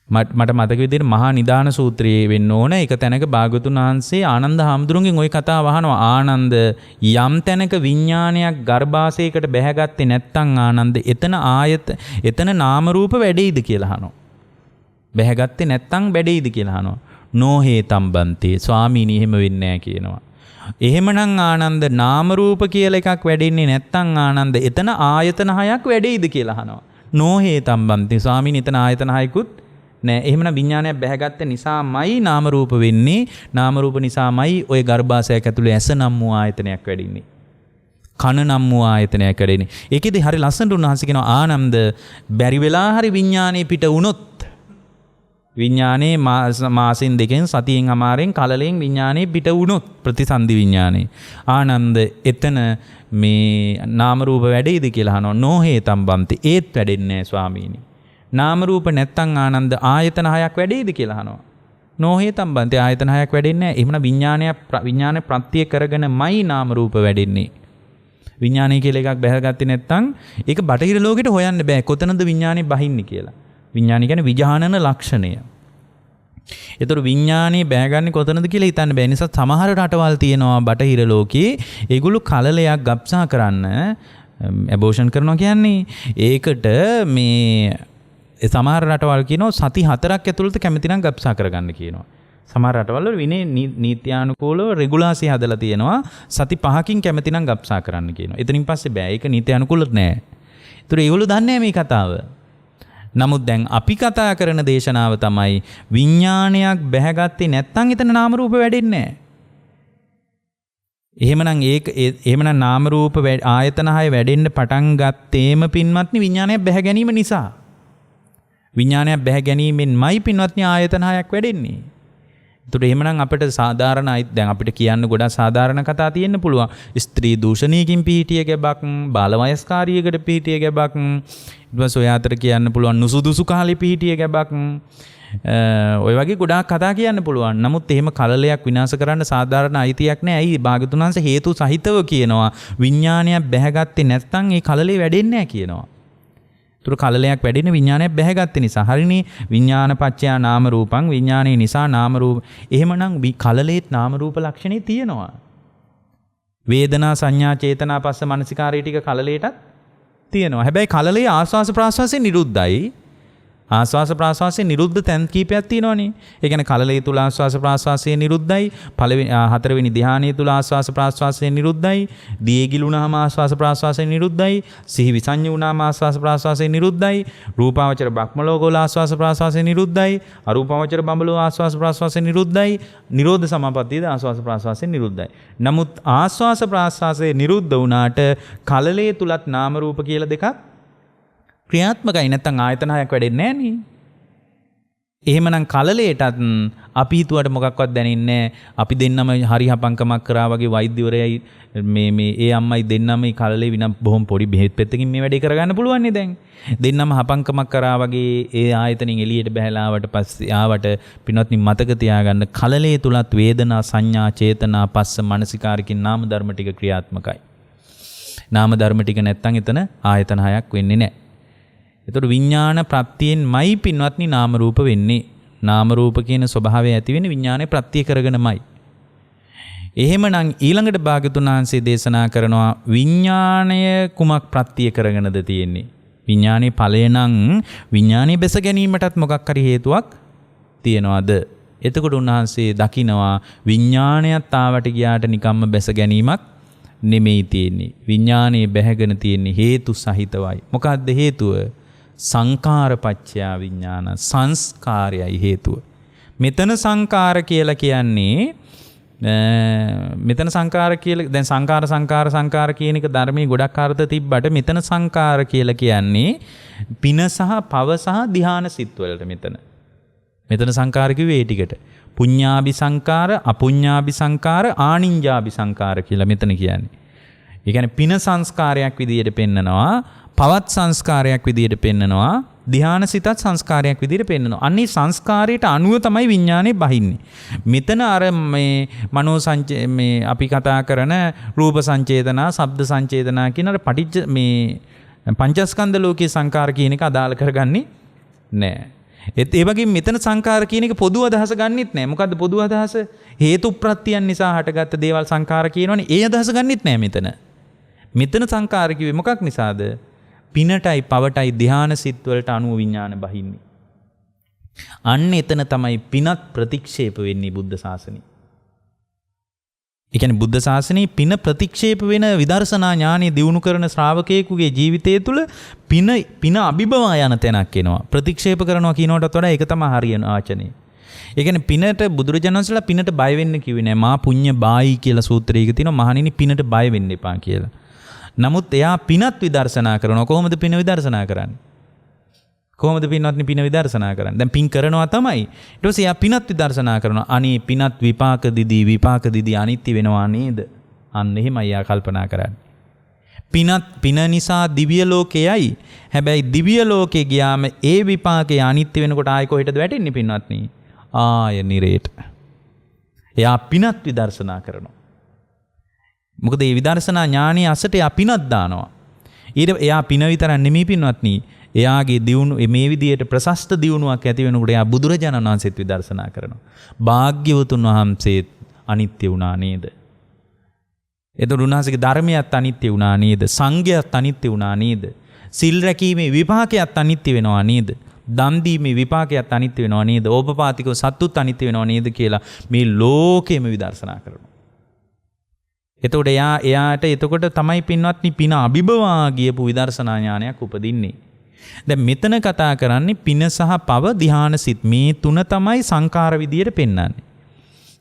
මට මතක විදිහට මහා නිදාන සූත්‍රයේ වෙන්න ඕන එක තැනක භාගතුන් වහන්සේ ආනන්ද හාමුදුරුවන්ගෙන් ওই කතාව අහනවා. ආනන්ද යම් තැනක විඥානයක් ගර්භාෂයකට බැහැගත්තේ නැත්නම් ආනන්ද එතන නාම රූප වැඩෙයිද කියලා අහනවා. බැහැගත්තේ නැත්නම් වැඩෙයිද කියලා අහනවා. නොහේතම් බන්තේ ස්වාමීනි එහෙම වෙන්නේ නැහැ කියනවා. එහෙමනම් ආනන්ද නාම රූප කියලා එකක් වැඩෙන්නේ නැත්නම් ආනන්ද එතන ආයතන හයක් වැඩෙයිද කියලා අහනවා. නොහේතම් බන්තේ ස්වාමීනි එතන ආයතන හයකුත් නෑ. එහෙමනම් විඥානයක් බැහැගත්ත නිසාමයි නාම රූප වෙන්නේ. නාම රූප නිසාමයි ওই ගර්භාෂයක් ඇතුලේ ඇස නම් වූ ආයතනයක් වැඩින්නේ. කන නම් වූ ආයතනයක් වැඩින්නේ. ඒකෙදි හරි ලස්සනට උන්වහන්සේ කියනවා ආනන්ද බැරි වෙලා හරි විඥානේ පිට වුණොත් විඥානේ මාසෙන් දෙකෙන් සතියෙන් අමාරෙන් කලලෙන් විඥානේ පිට වුණොත් ප්‍රතිසන්දි විඥානේ ආනන්ද එතන මේ නාම රූප වැඩෙයිද කියලා අහනවා. නොහේතම් බන්ති ඒත් වැඩෙන්නේ නැහැ ස්වාමීනි. නාම රූප නැත්තම් ආනන්ද ආයතන හයක් වැඩෙයිද කියලා අහනවා. නොහේතම් බන්ති ආයතන හයක් වැඩෙන්නේ නැහැ. එහෙමනම් විඥාන ප්‍රත්‍ය කරගෙනමයි නාම රූප වැඩෙන්නේ. විඥානය කියලා එකක් බැහැගත්තේ නැත්තම් ඒක බටහිර ලෝකෙට හොයන්න බෑ කොතනද විඥානේ බහින්නේ කියලා. විඥානය කියන්නේ විජහානන ලක්ෂණය. ඒතර විඥානේ බෑගන්නේ කොතනද කියලා හිතන්න බෑ. නිසා සමහර රටවල් තියෙනවා බටහිර ලෝකේ ඒගොල්ලෝ කලලයක් ගබ්සා කරන්න ඇබෝෂන් කරනවා කියන්නේ. ඒකට මේ සමහර රටවල් කියනවා සති 4ක් ඇතුළත කැමති නම් ගබ්සා කරගන්න කියනවා. සමහර රටවල් වල විනය නීත්‍යානුකූලව රෙගුලාසි හදලා තියෙනවා සති 5කින් කැමති නම් ගබ්සා කරන්න කියනවා. එතනින් පස්සේ බෑ. ඒක නීත්‍යානුකූල නෑ. ඒතර ඒගොල්ලෝ දන්නේ මේ කතාව. නමුත් දැන් අපි කතා කරන දේශනාව තමයි විඥානයක් බැහැගත්තේ නැත්නම් එතන නාම රූප වැඩෙන්නේ නැහැ. එහෙමනම් නාම රූප ආයතන 6 වැඩෙන්න පටන් ගත්තේම පින්වත්නි විඥානය බැහැ ගැනීම නිසා. විඥානය බැහැ ගැනීමෙන්මයි පින්වත්නි ආයතන 6ක් වැඩෙන්නේ. ඒතකොට එහෙමනම් අපිට සාධාරණයි දැන් අපිට කියන්න ගොඩක් සාධාරණ කතා තියෙන්න පුළුවන්. ස්ත්‍රී දූෂණයකින් පීඨිය ගැබක්, බාල වයස්කාරියකට පීඨිය ගැබක්, ඊට පස්සේ ඔය අතර කියන්න පුළුවන් නුසුදුසු කාලේ පීඨිය ගැබක්. ඔය වගේ ගොඩාක් කතා කියන්න පුළුවන්. නමුත් එහෙම කලලයක් විනාශ කරන්න සාධාරණ අයිතියක් නැහැ. ඇයි? භාගතුන් වහන්සේ හේතු සහිතව කියනවා විඥානයක් බැහැගත්තේ නැත්නම් ඒ කලලේ වැඩෙන්නේ නැහැ කියනවා. ඒතර කලලයක් වැඩෙන විඥානයක් බැහැගත්තේ නිසා. හරිනේ විඥාන පත්‍යා නාම රූපං විඥානේ නිසා නාම රූප. එහෙමනම් කලලේත් නාම රූප ලක්ෂණේ තියෙනවා. වේදනා සංඥා චේතනා පස්ස මනසිකාරය ටික කලලේටත් තියෙනවා. හැබැයි කලලේ ආස්වාස ප්‍රාස්වාසයෙන් නිරුද්ධයි. ආස්වාස ප්‍රාස්වාසයෙන් නිරුද්ධ තැන් කීපයක් තියෙනවනේ. ඒ කියන්නේ කලලේ තුල ආස්වාස ප්‍රාස්වාසයෙන් නිරුද්ධයි. හතරවෙනි ධ්‍යානයේ තුල ආස්වාස ප්‍රාස්වාසයෙන් නිරුද්ධයි. දියේ ගිලුණාම ආස්වාස ප්‍රාස්වාසයෙන් නිරුද්ධයි. සිහි විසඤ්ඤ වුණාම ආස්වාස ප්‍රාස්වාසයෙන් නිරුද්ධයි. රූපාවචර බ්‍රහ්මලෝකවල ආස්වාස ප්‍රාස්වාසයෙන් නිරුද්ධයි. අරූපාවචර බඹලෝ ආස්වාස ප්‍රාස්වාසයෙන් නිරුද්ධයි. නිරෝධ සමාපත්තියද ආස්වාස ප්‍රාස්වාසයෙන් නිරුද්ධයි. නමුත් ආස්වාස ප්‍රාස්වාසයෙන් නිරුද්ධ වුණාට කලලේ තුලත් නාම රූප කියලා දෙකක් ක්‍රියාත්මකයි. නැත්තම් ආයතන 6ක් වැඩෙන්නේ නැහැ නේ. එහෙමනම් කලලේටත් අපි හිතුවට මොකක්වත් දැනෙන්නේ නැහැ. අපි දෙන්නම හරි හපංකමක් කරා වගේ වෛද්‍යවරයයි මේ ඒ අම්මයි දෙන්නම මේ කලලේ විනා බොහොම පොඩි බෙහෙත් පෙත්තකින් මේ වැඩේ කරගන්න පුළුවන් නේ දැන්. දෙන්නම හපංකමක් කරා වගේ ඒ ආයතනින් එළියට බහැලා ආවට පින්වත්නි මතක තියාගන්න කලලේ තුලත් වේදනා සංඥා චේතනා පස්ස මනසිකාරකින් නාම ධර්ම ටික ක්‍රියාත්මකයි. නාම ධර්ම ටික නැත්තම් එතන ආයතන 6ක් වෙන්නේ නැහැ. එතකොට විඥාන ප්‍රත්‍යයෙන්මයි පින්වත්නි නාම රූප වෙන්නේ. නාම රූප කියන ස්වභාවය ඇති වෙන්නේ විඥානේ ප්‍රත්‍ය කරගෙනමයි. එහෙමනම් ඊළඟට භාග්‍යතුන් වහන්සේ දේශනා කරනවා විඥාණය කුමක් ප්‍රත්‍ය කරගෙනද තියෙන්නේ? විඥානේ ඵලය නම් විඥානේ බැස ගැනීමටත් මොකක් හරි හේතුවක් තියනවාද? එතකොට උන්වහන්සේ දකිනවා විඥාණයත් ආවට ගියාට නිකම්ම බැස ගැනීමක් නෙමෙයි තියෙන්නේ. විඥානේ බැහැගෙන තියෙන්නේ හේතු සහිතවයි. මොකක්ද හේතුව? සංඛාරපච්චයා විඥාන සංස්කාරයයි හේතුව. මෙතන සංඛාර කියලා කියන්නේ මෙතන සංඛාර කියලා දැන් සංඛාර කියන එක ධර්මයේ ගොඩක් අර්ථ තිබ්බට මෙතන සංඛාර කියලා කියන්නේ පින සහ පව සහ ධ්‍යාන සිත් වලට මෙතන සංඛාර කිව්වේ ඒ ටිකට. පුඤ්ඤාභි සංඛාර, අපුඤ්ඤාභි සංඛාර, ආනිඤ්ඤාභි සංඛාර කියලා මෙතන කියන්නේ. ඒ කියන්නේ පින සංස්කාරයක් විදියට පෙන්නනවා, පවත් සංස්කාරයක් විදියට පෙන්නනවා, ධ්‍යාන සිතත් සංස්කාරයක් විදියට පෙන්නනවා. අන්නේ සංස්කාරයට අනුව තමයි විඥානේ බහින්නේ. මෙතන අර මේ මනෝ මේ අපි කතා කරන රූප සංචේතනා, ශබ්ද සංචේතනා කියන අර පටිච්ච මේ පංචස්කන්ධ ලෝකයේ සංඛාර කියන එක අදාළ කරගන්නේ නැහැ. ඒ වගේ මෙතන සංඛාර කියන එක පොදු අදහස ගන්නෙත් නැහැ. මොකද්ද පොදු අදහස? හේතු ප්‍රත්‍යයන් නිසා හටගත්ත දේවල් සංඛාර කියනවනේ. ඒ අදහස ගන්නෙත් නැහැ මෙතන. මෙතන සංඛාර කිව්වේ මොකක් නිසාද? පිනටයි පවටයි ධ්‍යාන සිත් වලට අනුව විඥාන බහින්නේ. අන්න එතන තමයි පිනත් ප්‍රතික්ෂේප වෙන්නේ බුද්ධ ශාසනය. ඒ කියන්නේ බුද්ධ ශාසනයේ පින ප්‍රතික්ෂේප වෙන විදර්ශනා ඥානෙ දියුණු කරන ශ්‍රාවකයෙකුගේ ජීවිතය තුළ පින අභිභවා යන තැනක් එනවා. ප්‍රතික්ෂේප කරනවා කියනකොටත් වඩා ඒක තමයි හරියන ආචරණය. ඒ කියන්නේ පිනට බුදුරජාණන් වහන්සේලා පිනට බය වෙන්න කිව්වේ නෑ. මා පුඤ්ඤ බායි කියලා සූත්‍රයක තියෙනවා මහණෙනි පිනට බය වෙන්න එපා කියලා. නමුත් එයා පිනත් විදර්ශනා කරනවා. කොහොමද පින විදර්ශනා කරන්නේ? කොහොමද පින්වත්නි පින විදර්ශනා කරන්නේ? දැන් පින් කරනවා තමයි. ඊට පස්සේ එයා පිනත් විදර්ශනා කරනවා. අනේ පිනත් විපාක දිදී අනිත්‍ය වෙනවා නේද? අන්න එහෙමයි එයා කල්පනා කරන්නේ. පින නිසා දිව්‍ය ලෝකයයි. හැබැයි දිව්‍ය ලෝකේ ගියාම ඒ විපාකේ අනිත්‍ය වෙනකොට ආයෙ කොහෙටද වැටෙන්නේ පින්වත්නි? ආය නිරේට. එයා පිනත් විදර්ශනා කරනවා. මොකද මේ විදර්ශනා ඥානයේ අසට එයා පිනක් දානවා. එයා පින විතරක් නෙමෙයි පින්වත්නි. එයාගේ දියුණු මේ විදියට ප්‍රශස්ත දියුණුවක් ඇති වෙනකොට එයා බුදුරජාණන් වහන්සේත් විදර්ශනා කරනවා. භාග්‍යවතුන් වහන්සේත් අනිත්‍ය වුණා නේද? එතකොට උන්වහන්සේගේ ධර්මයත් අනිත්‍ය වුණා නේද? සංඝයත් අනිත්‍ය වුණා නේද? සිල් රැකීමේ විපාකයත් අනිත්‍ය වෙනවා නේද? දන් දීමේ විපාකයත් අනිත්‍ය වෙනවා නේද? ඕපපාතිකව සත්තුත් අනිත්‍ය වෙනවා නේද කියලා මේ ලෝකෙම විදර්ශනා කරනවා. එතකොට එයාට එතකොට තමයි පින්වත්නි පින අභිභවා ගියපු විදර්ශනා ඥානයක් උපදින්නේ. දැන් මෙතන කතා කරන්නේ පින සහ පව ධ්‍යාන සිත් මේ තුන තමයි සංකාර විදියට පෙන්වන්නේ.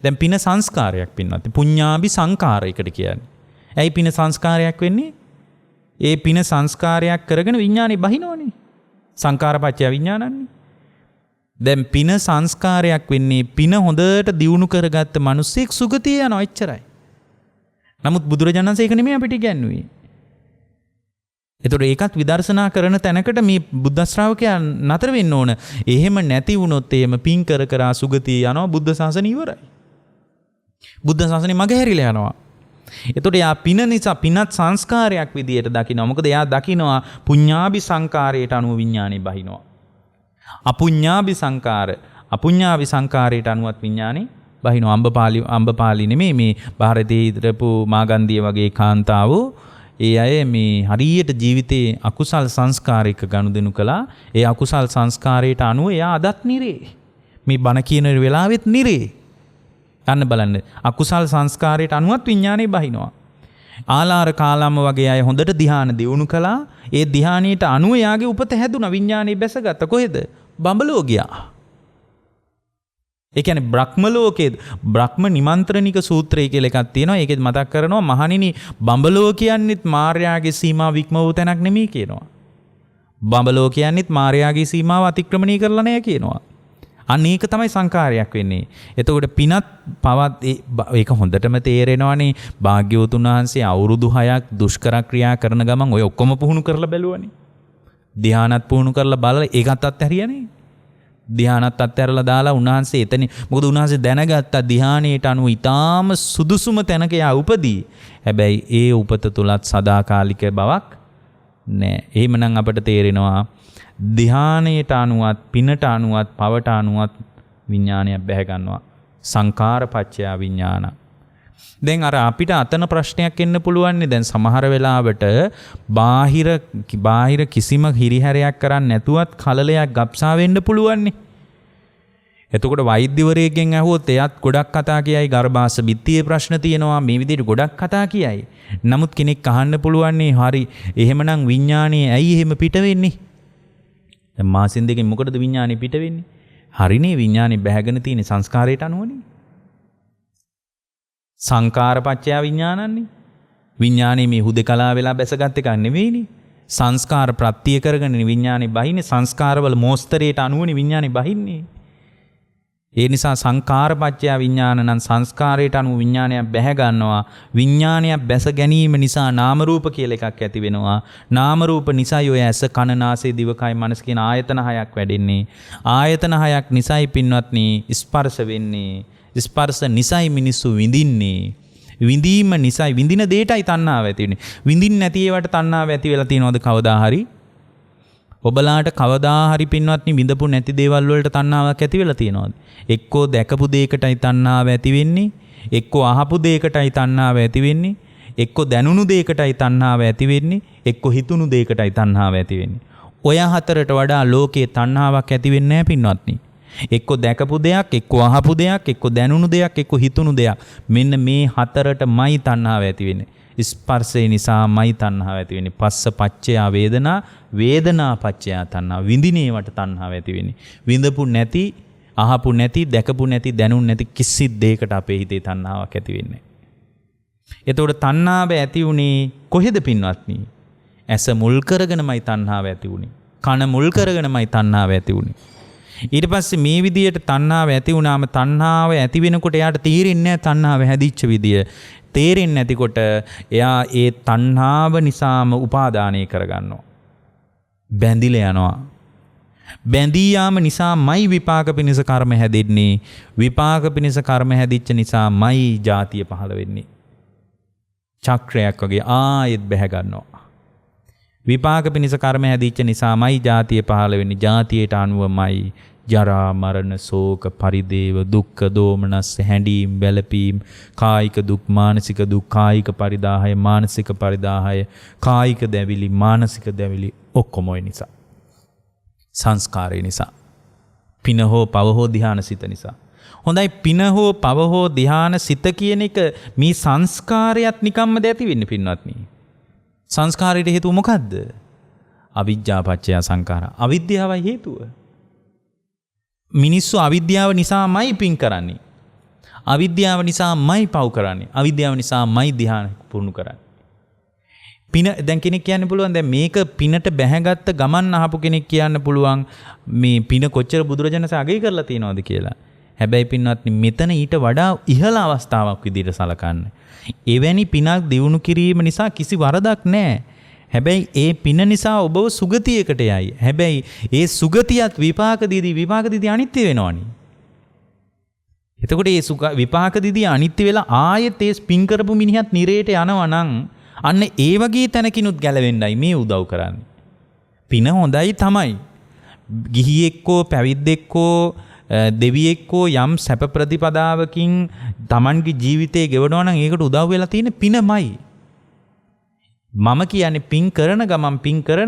දැන් පින සංස්කාරයක් පින්වත්. පුඤ්ඤාභි සංකාරයකට කියන්නේ. ඇයි පින සංස්කාරයක් වෙන්නේ? ඒ පින සංස්කාරයක් කරගෙන විඥානේ බහිනවනේ. සංකාරපච්චය විඥානන්නේ. දැන් පින සංස්කාරයක් වෙන්නේ පින හොඳට දියුණු කරගත්ත මිනිස්සෙක් සුගතිය යනවා එච්චරයි. නමුත් බුදුරජාණන් වහන්සේ ඒක නෙමෙයි අපිට කියන්නේ. එතකොට ඒකත් විදර්ශනා කරන තැනකට මේ බුද්ධ ශ්‍රාවකයා නතර වෙන්න ඕන. එහෙම නැති වුණොත් එහෙම පින් කර කර සුගතිය යනවා බුද්ධ ශාසනය ඉවරයි. බුද්ධ ශාසනය මගහැරිලා යනවා. එතකොට යා පින නිසා පිනත් සංස්කාරයක් විදියට දකිනවා. මොකද එයා දකිනවා පුඤ්ඤාභි සංකාරයට අනුව විඥානේ බහිනවා. අපුඤ්ඤාභි සංකාරයට අනුවත් විඥානේ බහිනවා. අම්බපාලි නෙමෙයි මේ ಭಾರತයේ ඉදරපු මාගන්ධිය වගේ කාන්තාවෝ ඒ අය මේ හරියට ජීවිතේ අකුසල් සංස්කාරයක ගනුදෙනු කළා. ඒ අකුසල් සංස්කාරයට අනුව එයා අදත් නිරේ. මේ බණ කියන වෙලාවෙත් නිරේ. ගන්න බලන්න. අකුසල් සංස්කාරයට අනුවත් විඥානේ බහිනවා. ආලාර කාලම්ම වගේ අය හොඳට ධ්‍යාන දියුණු කළා. ඒ ධ්‍යානීට අනුව යාගේ උපත හැදුනා. විඥානේ බැසගත්ත. කොහෙද? බඹලෝ ගියා. ඒ කියන්නේ බ්‍රහ්ම ලෝකයේ බ්‍රහ්ම නිමන්ත්‍රණික සූත්‍රය කියලා එකක් තියෙනවා. ඒකෙත් මතක් කරනවා මහණෙනි බඹලෝ කියන්නේත් මාර්යාගේ සීමාව ඉක්ම වූ තැනක් නෙමෙයි කියනවා. බඹලෝ කියන්නේත් මාර්යාගේ සීමාව අතික්‍රමණය කරලා නැහැ කියනවා. අන්න ඒක තමයි සංකාරයක් වෙන්නේ. එතකොට පිනත් පවත් ඒක හොඳටම තේරෙනවානේ. භාග්‍යවතුන් වහන්සේ අවුරුදු 6ක් දුෂ්කර ක්‍රියා කරන ගමන් ඔය ඔක්කොම පුහුණු කරලා බැලුවානේ. ධ්‍යානත් පුහුණු කරලා බලලා ඒකත් අත්හැරියානේ. ධ්‍යානත් අත්හැරලා දාලා උන්වහන්සේ එතන මොකද උන්වහන්සේ දැනගත්තා ධ්‍යානයට අනුව ඊටාම සුදුසුම තැනක යා උපදී. හැබැයි ඒ උපත තුලත් සදාකාලික බවක් නැහැ. එහෙමනම් අපිට තේරෙනවා ධ්‍යානයට අනුවත් පිනට අනුවත් පවට අනුවත් විඥානයක් බැහැ ගන්නවා. සංකාරපච්චය විඥාන. දැන් අර අපිට අතන ප්‍රශ්නයක් එන්න පුළුවන් නේ. දැන් සමහර වෙලාවට බාහිර කිසිම හිරිහැරයක් කරන්නේ නැතුවත් කලලයක් ගබ්සා වෙන්න පුළුවන් නේ. එතකොට වෛද්‍යවරයෙක්ගෙන් ඇහුවොත් එයාත් ගොඩක් කතා කියයි. ගර්භාෂ බිත්තියේ ප්‍රශ්න තියෙනවා. මේ විදිහට ගොඩක් කතා කියයි. නමුත් කෙනෙක් අහන්න පුළුවන් නේ හරි එහෙමනම් විඥානේ ඇයි එහෙම පිට වෙන්නේ? දැන් මාසින් දෙකෙන් මොකටද විඥානේ පිට වෙන්නේ? හරිනේ විඥානේ බැහැගෙන තියෙන සංස්කාරයට අනුවනේ. සංකාරපච්චය විඥානන්නේ. විඥානේ මේ හුදකලා වෙලා බැසගත් එකක් නෙවෙයිනේ. සංස්කාර ප්‍රත්‍ය කරගෙන විඥානේ බහින්නේ. සංස්කාරවල මෝස්තරයට අනුවනේ විඥානේ බහින්නේ. ඒ නිසා සංකාරපච්චය විඥාන නම් සංස්කාරයට අනුව විඥානයක් බැහැ ගන්නවා. විඥානයක් බැස ගැනීම නිසා නාම රූප කියලා එකක් ඇති වෙනවා. නාම රූප නිසා ඔය ඇස කන නාසය දිවකය මනස කියන ආයතන හයක් වැඩෙන්නේ. ආයතන හයක් නිසයි පින්වත්නි ස්පර්ශ වෙන්නේ. ස්පර්ශ නිසයි මිනිස්සු විඳින්නේ. විඳීම නිසයි විඳින දෙයටයි තණ්හාව ඇති වෙන්නේ. විඳින්න නැති ඒවට තණ්හාව ඇති වෙලා තියෙනවද කවදා හරි? ඔබලාට කවදා හරි පින්වත්නි විඳපු නැති දේවල් වලට තණ්හාවක් ඇති වෙලා තියෙනවද? එක්කෝ දැකපු දෙයකටයි තණ්හාව ඇති වෙන්නේ, එක්කෝ අහපු දෙයකටයි තණ්හාව ඇති වෙන්නේ, එක්කෝ දැනුණු දෙයකටයි තණ්හාව ඇති වෙන්නේ, එක්කෝ හිතුණු දෙයකටයි තණ්හාව ඇති වෙන්නේ. ඔය හතරට වඩා ලෝකේ තණ්හාවක් ඇති වෙන්නේ නැහැ පින්වත්නි. එක්කෝ දැකපු දෙයක්, එක්කෝ අහපු දෙයක්, එක්කෝ දැනුණු දෙයක්, එක්කෝ හිතුණු දෙයක්. මෙන්න මේ හතරටමයි තණ්හාව ඇති වෙන්නේ. ස්පර්ශය නිසාමයි තණ්හාව ඇති වෙන්නේ. පස්ස පච්චය වේදනා, වේදනා පච්චය තණ්හා. විඳිනේවට තණ්හාව ඇති වෙන්නේ. විඳපු නැති, අහපු නැති, දැකපු නැති, දැනුම් නැති කිසි දෙයකට අපේ හිතේ තණ්හාවක් ඇති වෙන්නේ නැහැ. එතකොට තණ්හාව ඇති උනේ කොහෙද පින්වත්නි? ඇස මුල් කරගෙනමයි තණ්හාව ඇති උනේ. කන මුල් කරගෙනමයි තණ්හාව ඇති උනේ. ඊට පස්සේ මේ විදියට තණ්හාව ඇති වුණාම තණ්හාව ඇති වෙනකොට එයාට තේරෙන්නේ නැහැ තණ්හාව හැදිච්ච විදිය. තේරෙන්නේ නැතිකොට එයා ඒ තණ්හාව නිසාම උපාදානය කරගන්නවා. බැඳිලා යනවා. බැඳී යාම නිසාමයි විපාක පිණිස කර්ම හැදෙන්නේ. විපාක පිණිස කර්ම හැදිච්ච නිසාමයි ජාතිය පහළ වෙන්නේ. චක්‍රයක් වගේ ආයෙත් බැහැ ගන්නවා. විපාක පිණිස කර්ම හැදිච්ච නිසාමයි ජාතිය පහළ වෙන්නේ. ජාතියට අනුවමයි ජරා මරණ ශෝක පරිදේව දුක්ඛ දෝමනස් හැඬීම් වැළපීම් කායික දුක් මානසික දුක් කායික පරිදාහය මානසික පරිදාහය කායික දැවිලි මානසික දැවිලි ඔක්කොම ඔය නිසා සංස්කාරය නිසා පින හෝ පව හෝ ධ්‍යාන සිත නිසා. හොඳයි පින හෝ පව හෝ ධ්‍යාන සිත කියන එක මේ සංස්කාරයත් නිකම්ම දැති වෙන්නේ පින්වත්නි. සංස්කාරයට හේතුව මොකද්ද? අවිජ්ජා පත්‍ය සංඛාර. අවිද්‍යාවයි හේතුව. මිනිස්සු අවිද්‍යාව නිසාමයි පින් කරන්නේ. අවිද්‍යාව නිසාමයි පව් කරන්නේ. අවිද්‍යාව නිසාමයි ධ්‍යාන පුරුණු කරන්නේ. පින දැන් කෙනෙක් කියන්න පුළුවන් දැන් මේක පිනට බැහැගත්ත ගමන් අහපු කෙනෙක් කියන්න පුළුවන් මේ පින කොච්චර බුදුරජාණන්සේ අගය කරලා තියෙනවද කියලා. හැබැයි පින්වත්නි මෙතන ඊට වඩා ඉහළ අවස්ථාවක් විදිහට සලකන්න. එවැනි පිනක් දියුණු කිරීම නිසා කිසි වරදක් නැහැ. හැබැයි ඒ පින නිසා ඔබව සුගතියකට යයි. හැබැයි ඒ සුගතියත් විපාක දීදී අනිත්‍ය වෙනවනේ. එතකොට ඒ විපාක දීදී අනිත්‍ය වෙලා ආයෙත් ඒ පින් කරපු මිනිහත් නිරේට යනවා නම් අන්න ඒ වගේ තැනකිනුත් ගැලවෙන්නයි මේ උදව් කරන්නේ. පින හොඳයි තමයි. ගිහියෙක්කෝ පැවිද්දෙක්කෝ දෙවියෙක්කෝ යම් සැප ප්‍රතිපදාවකින් Tamanගේ ජීවිතේ ගෙවනවා නම් ඒකට උදව් වෙලා තියෙන පිනමයි. මම කියන්නේ පින් කරන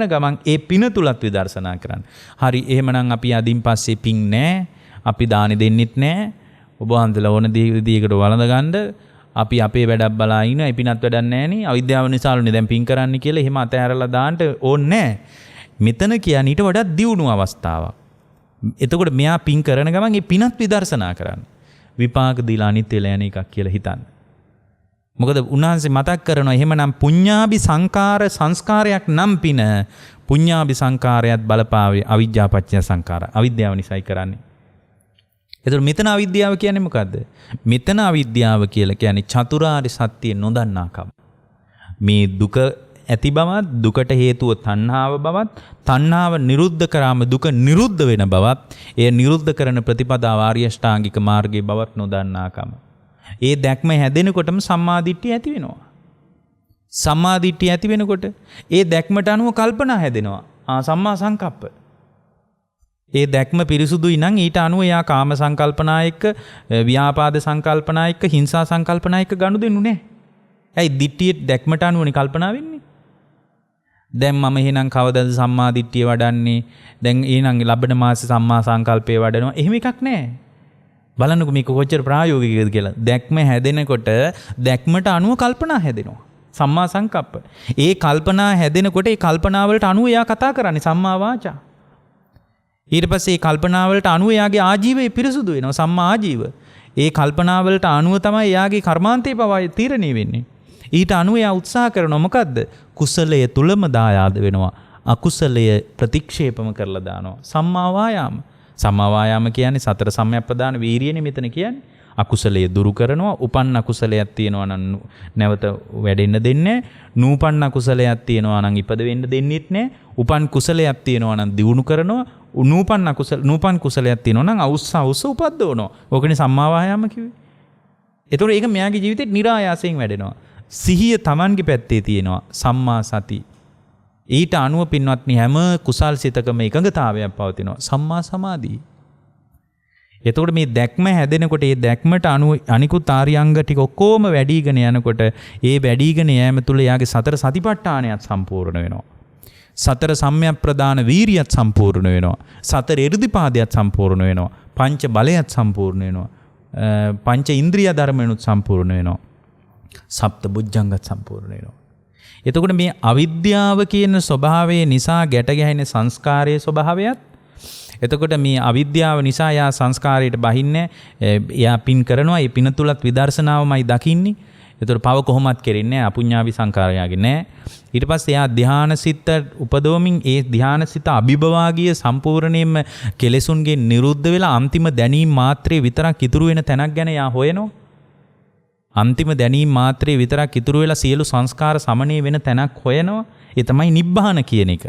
ගමන් ඒ පින තුලත් විදර්ශනා කරන්න. හරි එහෙමනම් අපි අදින් පස්සේ පින් නැහැ. අපි දානෙ දෙන්නෙත් නැහැ. ඔබ වහන්සේලා ඕන දේකට වළඳ ගන්න අපි අපේ වැඩක් බලා ඉන්න ඒ පිනත් වැඩක් නැහැ නේ. අවිද්‍යාව නිසාලුනේ දැන් පින් කරන්න කියලා එහෙම අතහැරලා දාන්න ඕනේ නැහැ. මෙතන කියන්නේ ඊට වඩා දියුණු අවස්ථාවක්. එතකොට මෙයා පින් කරන ගමන් ඒ පිනත් විදර්ශනා කරන්න. විපාක දීලා අනිත් වෙලා යන එකක් කියලා හිතන්න. මොකද උන්වහන්සේ මතක් කරනවා එහෙමනම් පුඤ්ඤාභි සංස්කාරයක් නම් පින පුඤ්ඤාභි සංකාරයත් බලපාවේ අවිජ්ජාපච්චය සංකාර. අවිද්‍යාව නිසායි කරන්නේ. එතකොට මෙතන අවිද්‍යාව කියන්නේ මොකද්ද? මෙතන අවිද්‍යාව කියලා කියන්නේ චතුරාර්ය සත්‍ය නොදන්නාකම. මේ දුක ඇති බවත්, දුකට හේතුව තණ්හාව බවත්, තණ්හාව නිරුද්ධ කරාම දුක නිරුද්ධ වෙන බවත්, ඒ නිරුද්ධ කරන ප්‍රතිපදාව ආර්ය ශ්‍රාංගික මාර්ගයේ බවත් නොදන්නාකම. ඒ දැක්ම හැදෙනකොටම සම්මාදිට්ඨිය ඇති වෙනවා. සම්මාදිට්ඨිය ඇති වෙනකොට ඒ දැක්මට අනුව කල්පනා හැදෙනවා. සම්මා සංකප්ප. ඒ දැක්ම පිරිසුදුයි නම් ඊට අනුව යා කාම සංකල්පනා එක්ක, ව්‍යාපාද සංකල්පනා එක්ක, හිංසා සංකල්පනා එක්ක ගනුදෙනු නැහැ. ඇයි දිට්ඨිය දැක්මට අනුවනේ කල්පනා වෙන්නේ? දැන් මම එහෙනම් කවදද සම්මා දිට්ඨිය වඩන්නේ? දැන් එහෙනම් ලබන මාසේ සම්මා සංකල්පය වඩනවා. එහෙම එකක් නැහැ. බලන්නකෝ මේක කොච්චර ප්‍රායෝගිකද කියලා. දැක්ම හැදෙනකොට දැක්මට අනුව කල්පනා හැදෙනවා. සම්මා සංකප්ප. ඒ කල්පනා හැදෙනකොට ඒ කල්පනා වලට අනුව එයා කතා කරන්නේ සම්මා වාචා. ඊට පස්සේ ඒ කල්පනා වලට අනුව එයාගේ ආජීවය පිරිසුදු වෙනවා. සම්මා ආජීව. ඒ කල්පනා වලට අනුව තමයි එයාගේ කර්මාන්තේ පවා තීරණය වෙන්නේ. ඊට අනුව එයා උත්සාහ කරනවා මොකද්ද? කුසලය තුලම දායාද වෙනවා. අකුසලය ප්‍රතික්ෂේපම කරලා දානවා. සම්මා වායාම. සම්මා වායාම කියන්නේ සතර සම්‍යක්ප්‍රදාන වීරියනේ මෙතන කියන්නේ. අකුසලයේ දුරු කරනවා. උපන්න අකුසලයක් තියෙනවා නම් නැවත වැඩෙන්න දෙන්නේ නැහැ. නූපන්න අකුසලයක් තියෙනවා නම් ඉපද වෙන්න දෙන්නෙත් නැහැ. උපන් කුසලයක් තියෙනවා නම් දියුණු කරනවා. නූපන් කුසලයක් තියෙනවා නම් අවුස්ස උපද්දවනවා. ඕකනේ සම්මා වායාම කිව්වේ. ඒතකොට ඒක මෙයාගේ ජීවිතේ નિરાයාසයෙන් වැඩෙනවා. සිහිය Tamanගේ පැත්තේ තියෙනවා. සම්මා සති. ඊට අනුව පින්වත්නි හැම කුසල් සිතකම එකඟතාවයක් පවතිනවා. සම්මා සමාධිය. එතකොට මේ දැක්ම හැදෙනකොට ඒ දැක්මට අනුව අනිකුත් ආර්යංග ටික ඔක්කොම වැඩිගෙන යනකොට ඒ වැඩිගෙන යෑම තුළ යාගේ සතර සතිපට්ඨානයත් සම්පූර්ණ වෙනවා. සතර සම්‍යක් ප්‍රදාන වීරියත් සම්පූර්ණ වෙනවා. සතර එ르දිපාදයක් සම්පූර්ණ වෙනවා. පංච බලයත් සම්පූර්ණ වෙනවා. පංච ඉන්ද්‍රිය ධර්මයන්ුත් සම්පූර්ණ වෙනවා. සප්ත බුද්ධංගත් සම්පූර්ණ වෙනවා. එතකොට මේ අවිද්‍යාව කියන ස්වභාවය නිසා ගැට ගැහෙන සංස්කාරයේ ස්වභාවයත් එතකොට මේ අවිද්‍යාව නිසා යා සංස්කාරයට බහින්නේ එයා පින් කරනවා ඒ පින තුලත් විදර්ශනාවමයි දකින්නේ. එතකොට පව කොහොමත් කෙරෙන්නේ අපුඤ්ඤාවි සංකාරයගේ නෑ. ඊට පස්සේ එයා ධානාසිත උපදෝමින් ඒ ධානාසිත අභිභවාගිය සම්පූර්ණයෙන්ම කෙලෙසුන්ගේ නිරුද්ධ වෙලා අන්තිම දැනීම මාත්‍රේ විතරක් ඉතුරු වෙන තැනක් ගැන යා හොයනවා. අන්තිම දැනීම මාත්‍රේ විතරක් ඉතුරු වෙලා සියලු සංස්කාර සමනය වෙන තැනක් හොයනවා. ඒ තමයි නිබ්බාන කියන එක.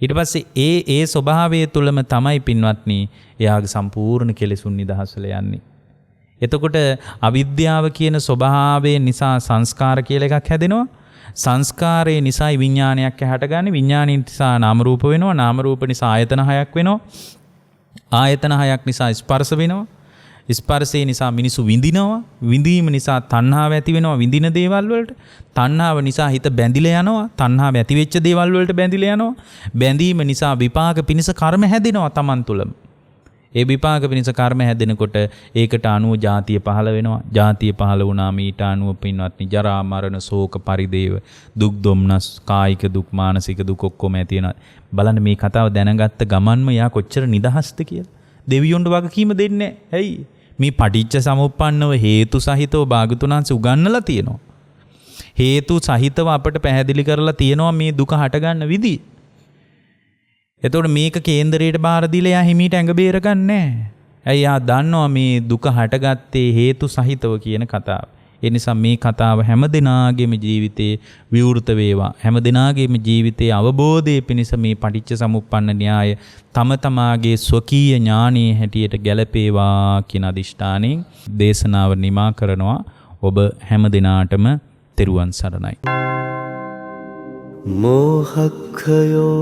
ඊට පස්සේ ඒ ස්වභාවය තුළම තමයි පින්වත්නි එයාගේ සම්පූර්ණ කෙලෙසුන් නිදහස් වෙලා යන්නේ. එතකොට අවිද්‍යාව කියන ස්වභාවය නිසා සංස්කාර කියලා එකක් හැදෙනවා. සංස්කාරයේ නිසා විඥානයක් හැටගන්නේ. විඥානය නිසා නාම රූප වෙනවා. නාම රූප නිසා ආයතන හයක් වෙනවා. ආයතන හයක් නිසා ස්පර්ශ වෙනවා. ස්පර්ශය නිසා මිනිසු විඳිනවා. විඳීම නිසා තණ්හාව ඇති වෙනවා විඳින දේවල් වලට. තණ්හාව නිසා හිත බැඳිලා යනවා. තණ්හාව ඇති වෙච්ච දේවල් වලට බැඳිලා යනවා. බැඳීම නිසා විපාක පිණිස කර්ම හැදෙනවා Taman තුලම. ඒ විපාක පිණිස කර්ම හැදෙනකොට ඒකට අනුව ජාතිය පහළ වෙනවා. ජාතිය පහළ වුණාම ඊට අනුව පින්වත්නි ජරා මරණ ශෝක පරිදේව දුක් දුම්නස් කායික දුක් මානසික දුක් ඔක්කොම ඇති වෙනවා. බලන්න මේ කතාව දැනගත්ත ගමන්ම යා කොච්චර නිදහස්ද කියලා. දෙවියොන්ට වගකීම දෙන්නේ ඇයි? මේ පටිච්ච සමුප්පන්නව හේතු සහිතව භාගතුන් වහන්සේ උගන්වලා තියෙනවා. හේතු සහිතව අපට පැහැදිලි කරලා තියෙනවා මේ දුක හටගන්න විදිහ. එතකොට මේක කේන්දරයට බාර දීලා යා හිමීට ඇඟ බේරගන්නේ නැහැ. ඇයි යා දන්නවා මේ දුක හටගත්තේ හේතු සහිතව කියන කතාව. ඒ නිසා මේ කතාව හැම දිනාගේම ජීවිතේ විවෘත වේවා. හැම දිනාගේම ජීවිතයේ අවබෝධයේ පිණිස මේ පටිච්ච සමුප්පන්න න්‍යාය තම තමාගේ ස්වකීය ඥානීය හැටියට ගැලපේවා කියන අදිෂ්ඨානෙන් දේශනාව නිමා කරනවා. ඔබ හැම දිනාටම තෙරුවන් සරණයි. මෝහක්ඛයෝ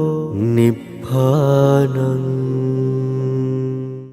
නිබ්බානං